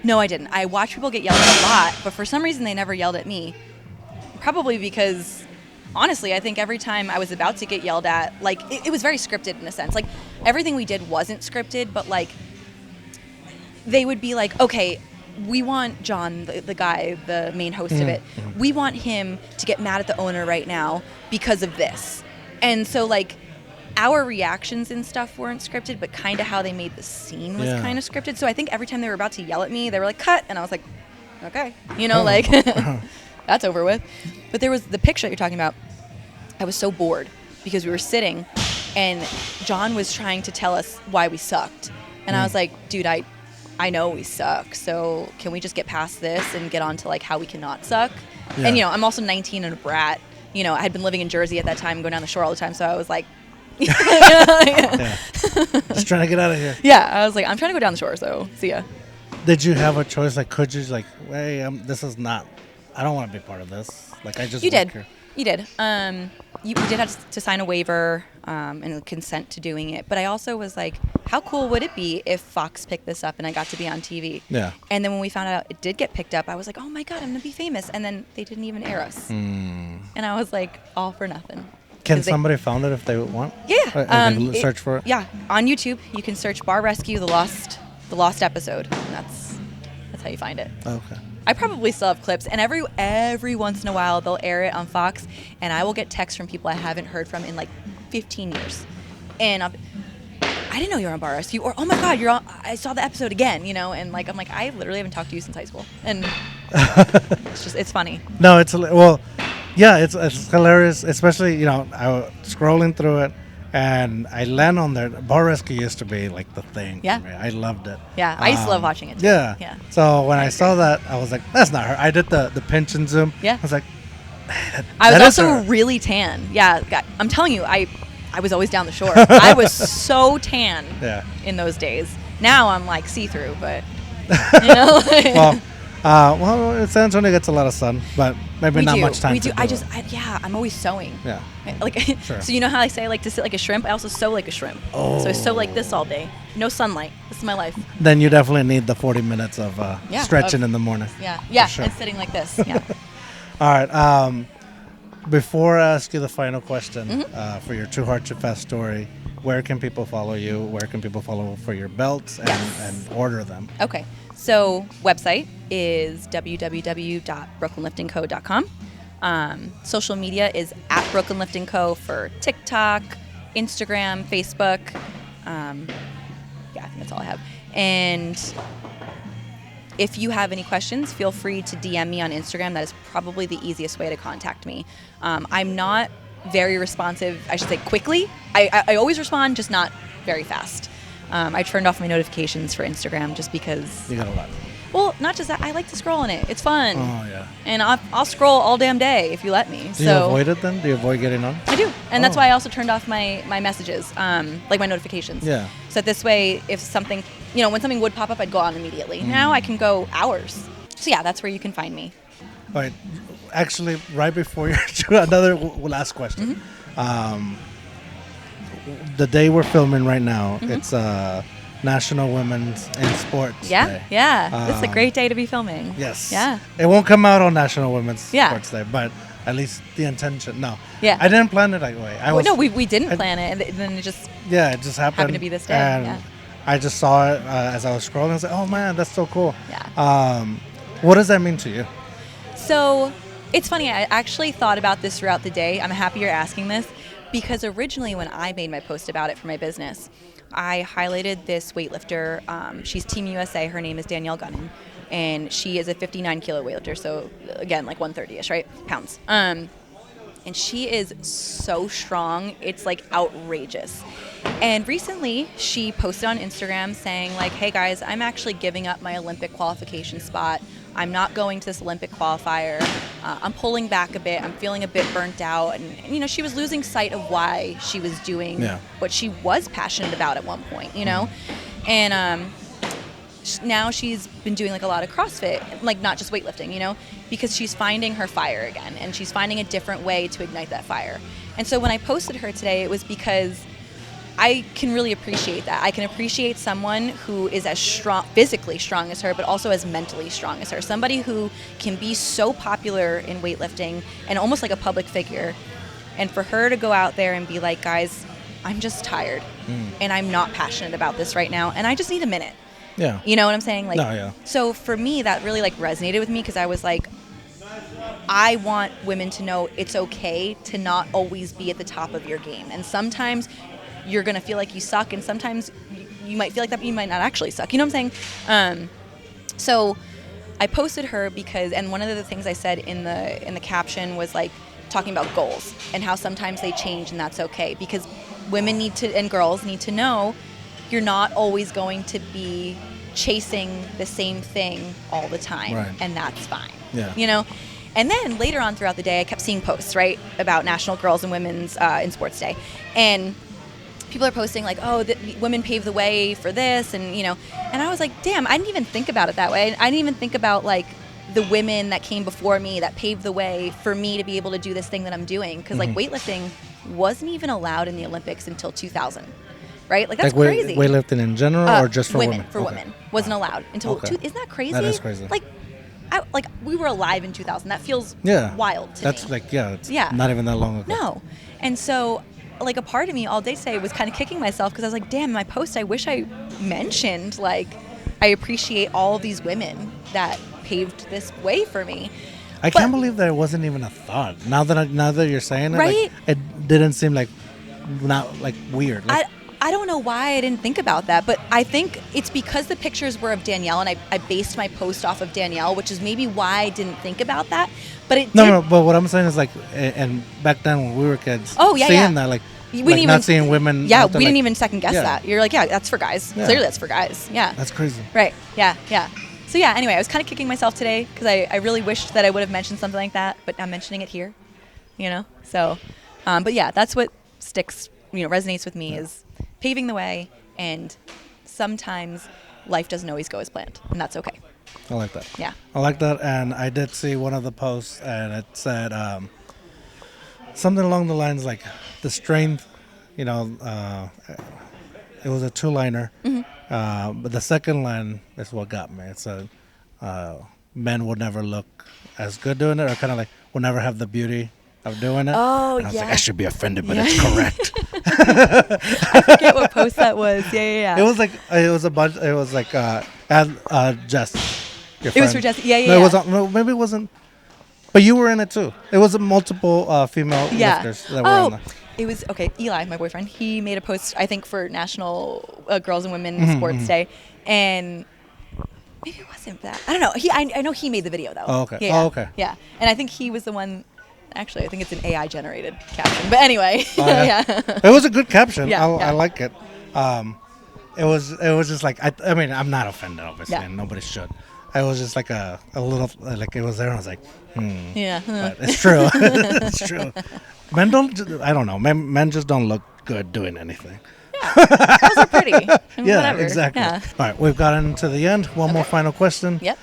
No, I didn't. I watched people get yelled at a lot, but for some reason they never yelled at me. Probably because, honestly, I think every time I was about to get yelled at, like, it was very scripted in a sense. Like, everything we did wasn't scripted, but, like, they would be like, okay, we want John, the guy, the main host of it, we want him to get mad at the owner right now because of this. And so, like, our reactions and stuff weren't scripted, but kind of how they made the scene was kind of scripted. So I think every time they were about to yell at me, they were like, cut. And I was like, okay, like, that's over with. But there was the picture that you're talking about. I was so bored because we were sitting and John was trying to tell us why we sucked. And I was like, dude, I know we suck. So can we just get past this and get on to like how we cannot suck? Yeah. And, I'm also 19 and a brat. I had been living in Jersey at that time, going down the shore all the time. So I was like, just trying to get out of here. Yeah, I was like, I'm trying to go down the shore, so see ya. Did you have a choice? Like, could you like, hey, this is not, I don't want to be part of this. Like, I just You did. we did have to sign a waiver and consent to doing it. But I also was like, how cool would it be if Fox picked this up and I got to be on TV? Yeah. And then when we found out it did get picked up, I was like, oh my God, I'm going to be famous. And then they didn't even air us. And I was like, all for nothing. Can somebody find it if they want? Yeah. Search for it? Yeah. On YouTube, you can search Bar Rescue, the lost episode. And that's how you find it. Okay. I probably still have clips, and every once in a while they'll air it on Fox, and I will get texts from people I haven't heard from in like 15 years, and I didn't know you were on Bar Rescue, or oh my God, I saw the episode again, and like I'm like I literally haven't talked to you since high school, and it's funny. No, it's hilarious, especially I was scrolling through it. And I land on there. Bar Rescue used to be like the thing. Yeah. For me. I loved it. Yeah, I used to love watching it too. Yeah. So when I saw that, I was like, that's not her. I did the pinch and zoom. Yeah. I was like, I was also really tan. Yeah, I'm telling you, I was always down the shore. I was so tan in those days. Now I'm like see-through, but well, San Antonio gets a lot of sun, but maybe not much time. We do. I'm always sewing. Yeah. Like, sure. So you know how I say I like to sit like a shrimp? I also sew like a shrimp. Oh. So I sew like this all day. No sunlight. This is my life. Then you definitely need the 40 minutes of stretching in the morning. Yeah. Sure. And sitting like this. Yeah. All right. Before I ask you the final question for your Too Hard to Fast story, where can people follow you? Where can people follow for your belts and order them? Okay. So website is www.brooklynliftingco.com. Social media is at Brooklyn Lifting Co. for TikTok, Instagram, Facebook. I think that's all I have. And if you have any questions, feel free to DM me on Instagram. That is probably the easiest way to contact me. I'm not very responsive, I should say quickly. I always respond, just not very fast. I turned off my notifications for Instagram just because. You got a lot. Well, not just that. I like to scroll in it. It's fun. Oh, yeah. And I'll scroll all damn day if you let me. Do you avoid it then? Do you avoid getting on? I do. And that's why I also turned off my messages, like my notifications. Yeah. So this way, if something, when something would pop up, I'd go on immediately. Now I can go hours. So yeah, that's where you can find me. All right. Actually, right before another last question. The day we're filming right now, it's National Women's in Sports Day. Yeah. This is a great day to be filming. Yes. Yeah. It won't come out on National Women's Sports Day, but at least the intention. No. Yeah. I didn't plan it that way. We didn't plan it, and then it just it just happened to be this day. And I just saw it as I was scrolling. I was like, oh man, that's so cool. Yeah. What does that mean to you? So it's funny. I actually thought about this throughout the day. I'm happy you're asking this because originally when I made my post about it for my business, I highlighted this weightlifter. She's Team USA. Her name is Danielle Gunnan, and she is a 59 kilo weightlifter. So again, like 130ish, right? Pounds. And she is so strong. It's like outrageous. And recently she posted on Instagram saying like, hey guys, I'm actually giving up my Olympic qualification spot. I'm not going to this Olympic qualifier. I'm pulling back a bit. I'm feeling a bit burnt out. And she was losing sight of why she was doing what she was passionate about at one point, And now she's been doing like a lot of CrossFit, like not just weightlifting, because she's finding her fire again. And she's finding a different way to ignite that fire. And so when I posted her today, it was because I can really appreciate that. I can appreciate someone who is as strong, physically strong as her, but also as mentally strong as her. Somebody who can be so popular in weightlifting and almost like a public figure. And for her to go out there and be like, guys, I'm just tired and I'm not passionate about this right now. And I just need a minute. Yeah. You know what I'm saying? Like, no, yeah. So for me, that really like resonated with me because I was like, I want women to know it's okay to not always be at the top of your game. And sometimes you're going to feel like you suck, and sometimes you might feel like that, but you might not actually suck. You know what I'm saying? So I posted her because, and one of the things I said in the caption was like talking about goals and how sometimes they change, and that's okay because women need to, and girls need to know you're not always going to be chasing the same thing all the time, right. And that's fine. Yeah. And then later on throughout the day, I kept seeing posts, right, about National Girls and Women's in Sports Day, and people are posting like, oh, women paved the way for this, and and I was like, damn, I didn't even think about it that way. I didn't even think about like the women that came before me that paved the way for me to be able to do this thing that I'm doing. Because like weightlifting wasn't even allowed in the Olympics until 2000, right? Like that's like crazy. Weightlifting in general, or just for women? For women wasn't allowed until. Isn't that crazy? That is crazy. Like we were alive in 2000. That feels wild to That's me. like it's not even that long ago. No, and so like a part of me all day today was kind of kicking myself because I was like, damn, in my post I wish I mentioned like I appreciate all of these women that paved this way for me. I can't believe that it wasn't even a thought. Now that you're saying it, right? Like, it didn't seem like not like weird. Like, I don't know why I didn't think about that, but I think it's because the pictures were of Danielle, and I based my post off of Danielle, which is maybe why I didn't think about that. But it no, but what I'm saying is like, and back then when we were kids, seeing that like. We didn't even, not seeing women. Yeah, we didn't even second guess that. You're like, that's for guys. Yeah. Clearly, that's for guys. Yeah. That's crazy. Right. Yeah. So yeah. Anyway, I was kind of kicking myself today because I really wished that I would have mentioned something like that, but I'm mentioning it here. You know. So, but yeah, that's what sticks. Resonates with me is paving the way, and sometimes life doesn't always go as planned, and that's okay. I like that. Yeah. I like that, and I did see one of the posts, and it said something along the lines like the strength. It was a 2-liner, but the second line is what got me. It said, men will never look as good doing it, or kind of like will never have the beauty of doing it. Oh, and I was like, I should be offended, but it's correct. I forget what post that was. Yeah. It was a bunch. It was like, Jess. Your friend. It was for Jess. Yeah. No, it wasn't. No, maybe it wasn't. But you were in it too. It was multiple female lifters that were in there. It was, Eli, my boyfriend, he made a post, I think, for National Girls and Women Sports Day. And maybe it wasn't that. I don't know. I know he made the video, though. Oh, okay. Yeah. Yeah. And I think he was the one, actually, I think it's an AI-generated caption. But anyway. Yeah. It was a good caption. Yeah, I like it. It was just like, I mean, I'm not offended, obviously, and nobody should. I was just like a little, like it was there, and I was like, Yeah. But it's true. It's true. Men I don't know. Men just don't look good doing anything. Yeah. Those are pretty. Whatever. Exactly. Yeah. All right, we've gotten to the end. One more final question. Yep.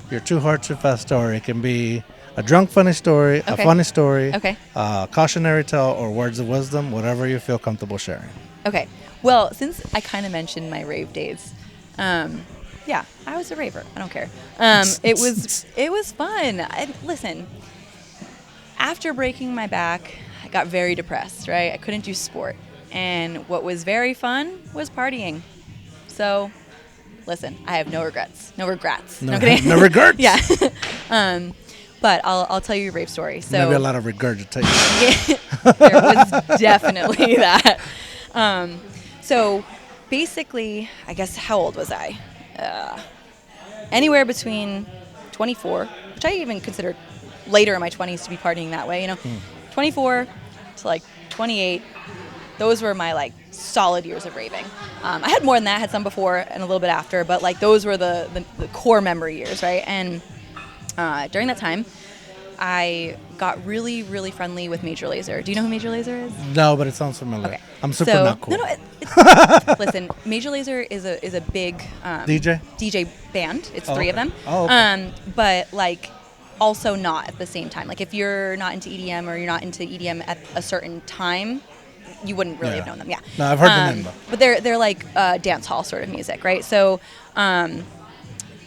Your too hard, too fast story. It can be a drunk funny story, a funny story, cautionary tale, or words of wisdom, whatever you feel comfortable sharing. Okay. Well, since I kind of mentioned my rave days, yeah, I was a raver. I don't care. It was fun. Listen, after breaking my back, I got very depressed, right? I couldn't do sport. And what was very fun was partying. So, listen, I have no regrets. No regrets. No regrets? Yeah. But I'll tell you a rave story. So maybe a lot of regurgitation. Yeah, there was definitely that. So basically, I guess, how old was I? Anywhere between 24, which I even consider later in my 20s to be partying that way, 24 to like 28. Those were my like solid years of raving. I had more than that, I had some before and a little bit after, but like those were the core memory years, right? And during that time, I got really, really friendly with Major Lazer. Do you know who Major Lazer is? No, but it sounds familiar. Okay. I'm super not cool. No, listen, Major Lazer is a big DJ band. It's three of them. Oh, okay. But like also not at the same time. Like if you're not into EDM or you're not into EDM at a certain time, you wouldn't really have known them. Yeah. No, I've heard the name though. But they're like dance hall sort of music, right? So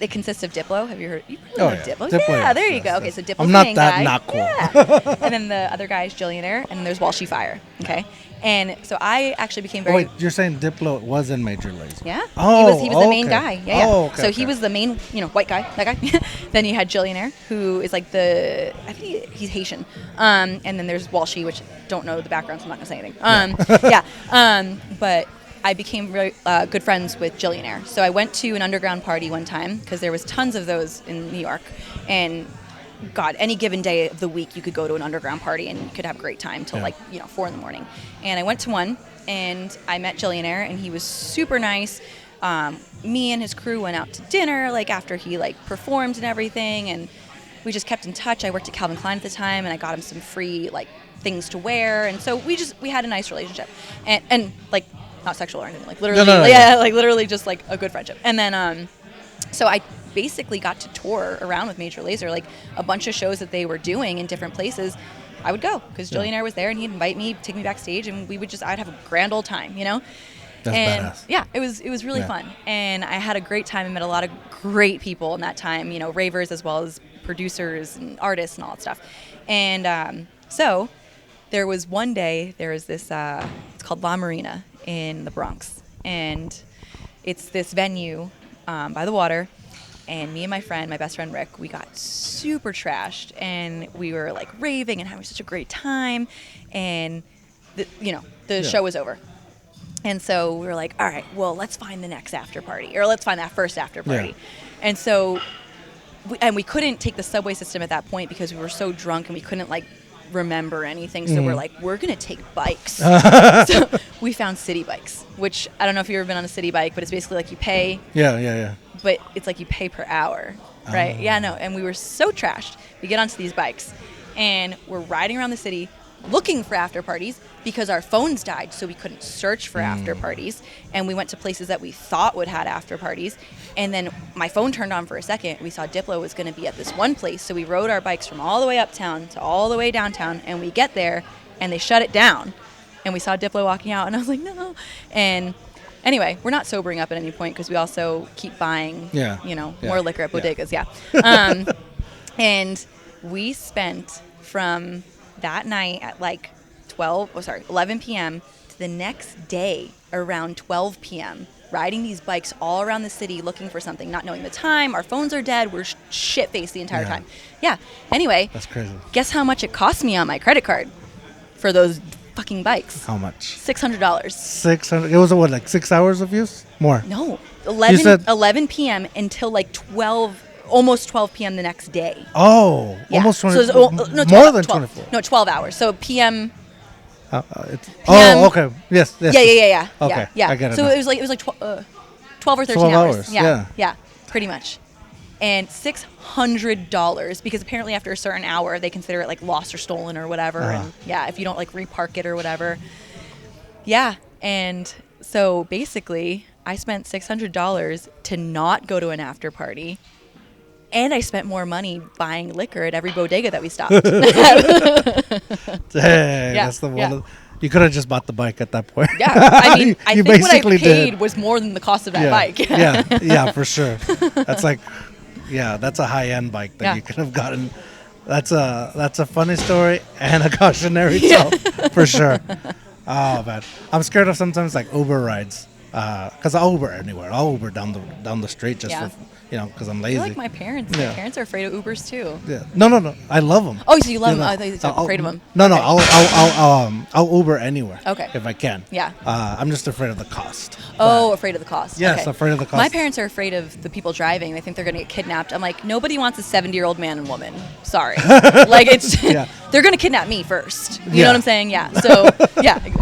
it consists of Diplo. Have you heard? You probably know Diplo. Yeah, there you go. Okay, so Diplo's I'm not the main that guy. not cool. Yeah. And then the other guy is Jillionaire, and there's Walshy Fire. Okay. And so I actually became very. Wait, you're saying Diplo was in Major Lazer? Yeah. Oh, he was the main guy. Yeah. Oh, okay. So he was the main, white guy, that guy. Then you had Jillionaire, who is like I think he's Haitian. And then there's Walshy, which don't know the background, so I'm not gonna say anything. Yeah. But I became very good friends with Jillionaire. So I went to an underground party one time because there was tons of those in New York, and God, any given day of the week you could go to an underground party and you could have a great time till 4 a.m. And I went to one and I met Jillionaire, and he was super nice. Me and his crew went out to dinner like after he like performed and everything, and we just kept in touch. I worked at Calvin Klein at the time, and I got him some free like things to wear, and so we had a nice relationship, and like not sexual or anything, like literally, like literally just like a good friendship. And then so I basically got to tour around with Major Lazer. Like a bunch of shows that they were doing in different places, I would go because Jillionaire was there and he'd invite me, take me backstage, and I'd have a grand old time, you know? That's and badass. yeah, it was really fun. And I had a great time. I met a lot of great people in that time, you know, ravers as well as producers and artists and all that stuff. And so there was one day, there was this, it's called La Marina in the Bronx. And it's this venue by the water. And me and my friend, my best friend Rick, we got super trashed, and we were like raving and having such a great time. And the show was over. And so we were like, all right, well, let's find the next after party, or let's find that first after party. Yeah. And so, we couldn't take the subway system at that point because we were so drunk and we couldn't like remember anything. So we're like, we're going to take bikes. So we found city bikes, which I don't know if you've ever been on a city bike, but it's basically like you pay. Yeah. But it's like you pay per hour, right? Yeah, no. And we were so trashed. We get onto these bikes and we're riding around the city looking for after parties because our phones died, so we couldn't search for after parties. And we went to places that we thought would have after parties. And then my phone turned on for a second. We saw Diplo was going to be at this one place, so we rode our bikes from all the way uptown to all the way downtown. And we get there, and they shut it down. And we saw Diplo walking out, and I was like, no. And anyway, we're not sobering up at any point because we also keep buying, more liquor at bodegas. Yeah. And we spent from that night at like 11 p.m. to the next day around 12 p.m. riding these bikes all around the city looking for something, not knowing the time. Our phones are dead. We're shit-faced the entire time. Yeah. Anyway. That's crazy. Guess how much it cost me on my credit card for those fucking bikes? How much? $600. $600. It was what, like 6 hours of use? More? No. 11 p.m. until like 12 p.m. the next day. Oh, yeah. Almost 24. So more than 24. No, 12 hours. So p.m. PM. Okay. Yes. Yeah. Okay. Yeah. I get it. So now. it was like 12 or 13 hours. Yeah. Pretty much. And $600 because apparently after a certain hour they consider it like lost or stolen or whatever. And if you don't like repark it or whatever. Yeah. And so basically I spent $600 to not go to an after party. And I spent more money buying liquor at every bodega that we stopped. Dang, that's the one. Yeah. You could have just bought the bike at that point. Yeah, I mean, I think what I paid was more than the cost of that bike. yeah, for sure. That's like, that's a high-end bike that you could have gotten. That's a funny story and a cautionary tale, for sure. Oh, man. I'm scared of sometimes like Uber rides. Because I'll Uber anywhere. I'll Uber down the street just for, because I'm lazy. You're like my parents. My parents are afraid of Ubers too. Yeah. No. I love them. Oh, so you love them? I thought you were afraid of them. No. Okay. I'll Uber anywhere. Okay. If I can. Yeah. I'm just afraid of the cost. Oh, afraid of the cost. Yes, okay. Afraid of the cost. My parents are afraid of the people driving. They think they're going to get kidnapped. I'm like, nobody wants a 70-year-old man and woman. Sorry. Like it's, they're going to kidnap me first. You know what I'm saying? Yeah. So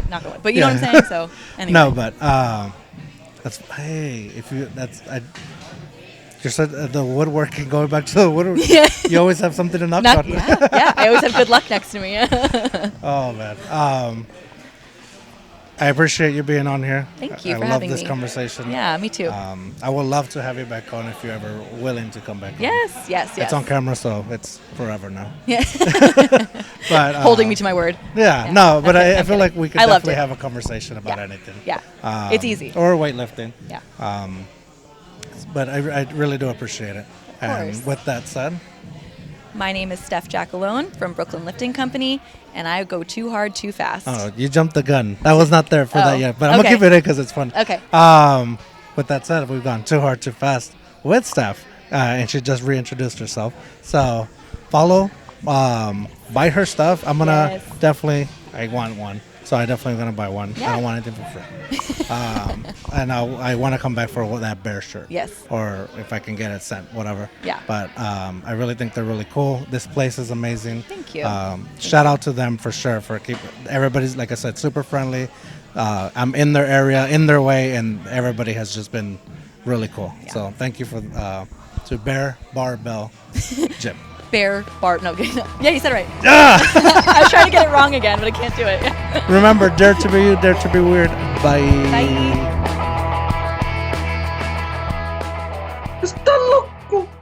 not going. But you know what I'm saying. So anyway. No, but you said the woodworking, going back to the woodworking. Yeah. You always have something to knock on. Yeah. I always have good luck next to me. Oh, man. I appreciate you being on here. Thank you for having me. I love this conversation. Yeah, me too. I would love to have you back on if you're ever willing to come back on. Yes. It's on camera, so it's forever now. Yeah. But holding me to my word. Yeah. No, but I feel like we could definitely have a conversation about anything. Yeah. It's easy. Or weightlifting. Yeah. But I really do appreciate it. Of course. And with that said, my name is Steph Giacalone from Brooklyn Lifting Company, and I go too hard, too fast. Oh, you jumped the gun. I was not there for that yet, but I'm going to keep it in because it's fun. Okay. With that said, we've gone too hard, too fast with Steph, and she just reintroduced herself. So follow, buy her stuff. I'm going to definitely, I want one. So I definitely going to buy one. Yeah. I don't want anything for free. And I want to come back for that bear shirt. Yes. Or if I can get it sent, whatever. Yeah. But I really think they're really cool. This place is amazing. Thank you. Shout out to them for sure for everybody's, like I said, super friendly. I'm in their area, in their way, and everybody has just been really cool. Yeah. So thank you to Bear Barbell Gym. Bear Bar. No, yeah, you said it right. I was trying to get it wrong again, but I can't do it. Remember, dare to be you, dare to be weird. Bye. Bye. Está loco. Cool.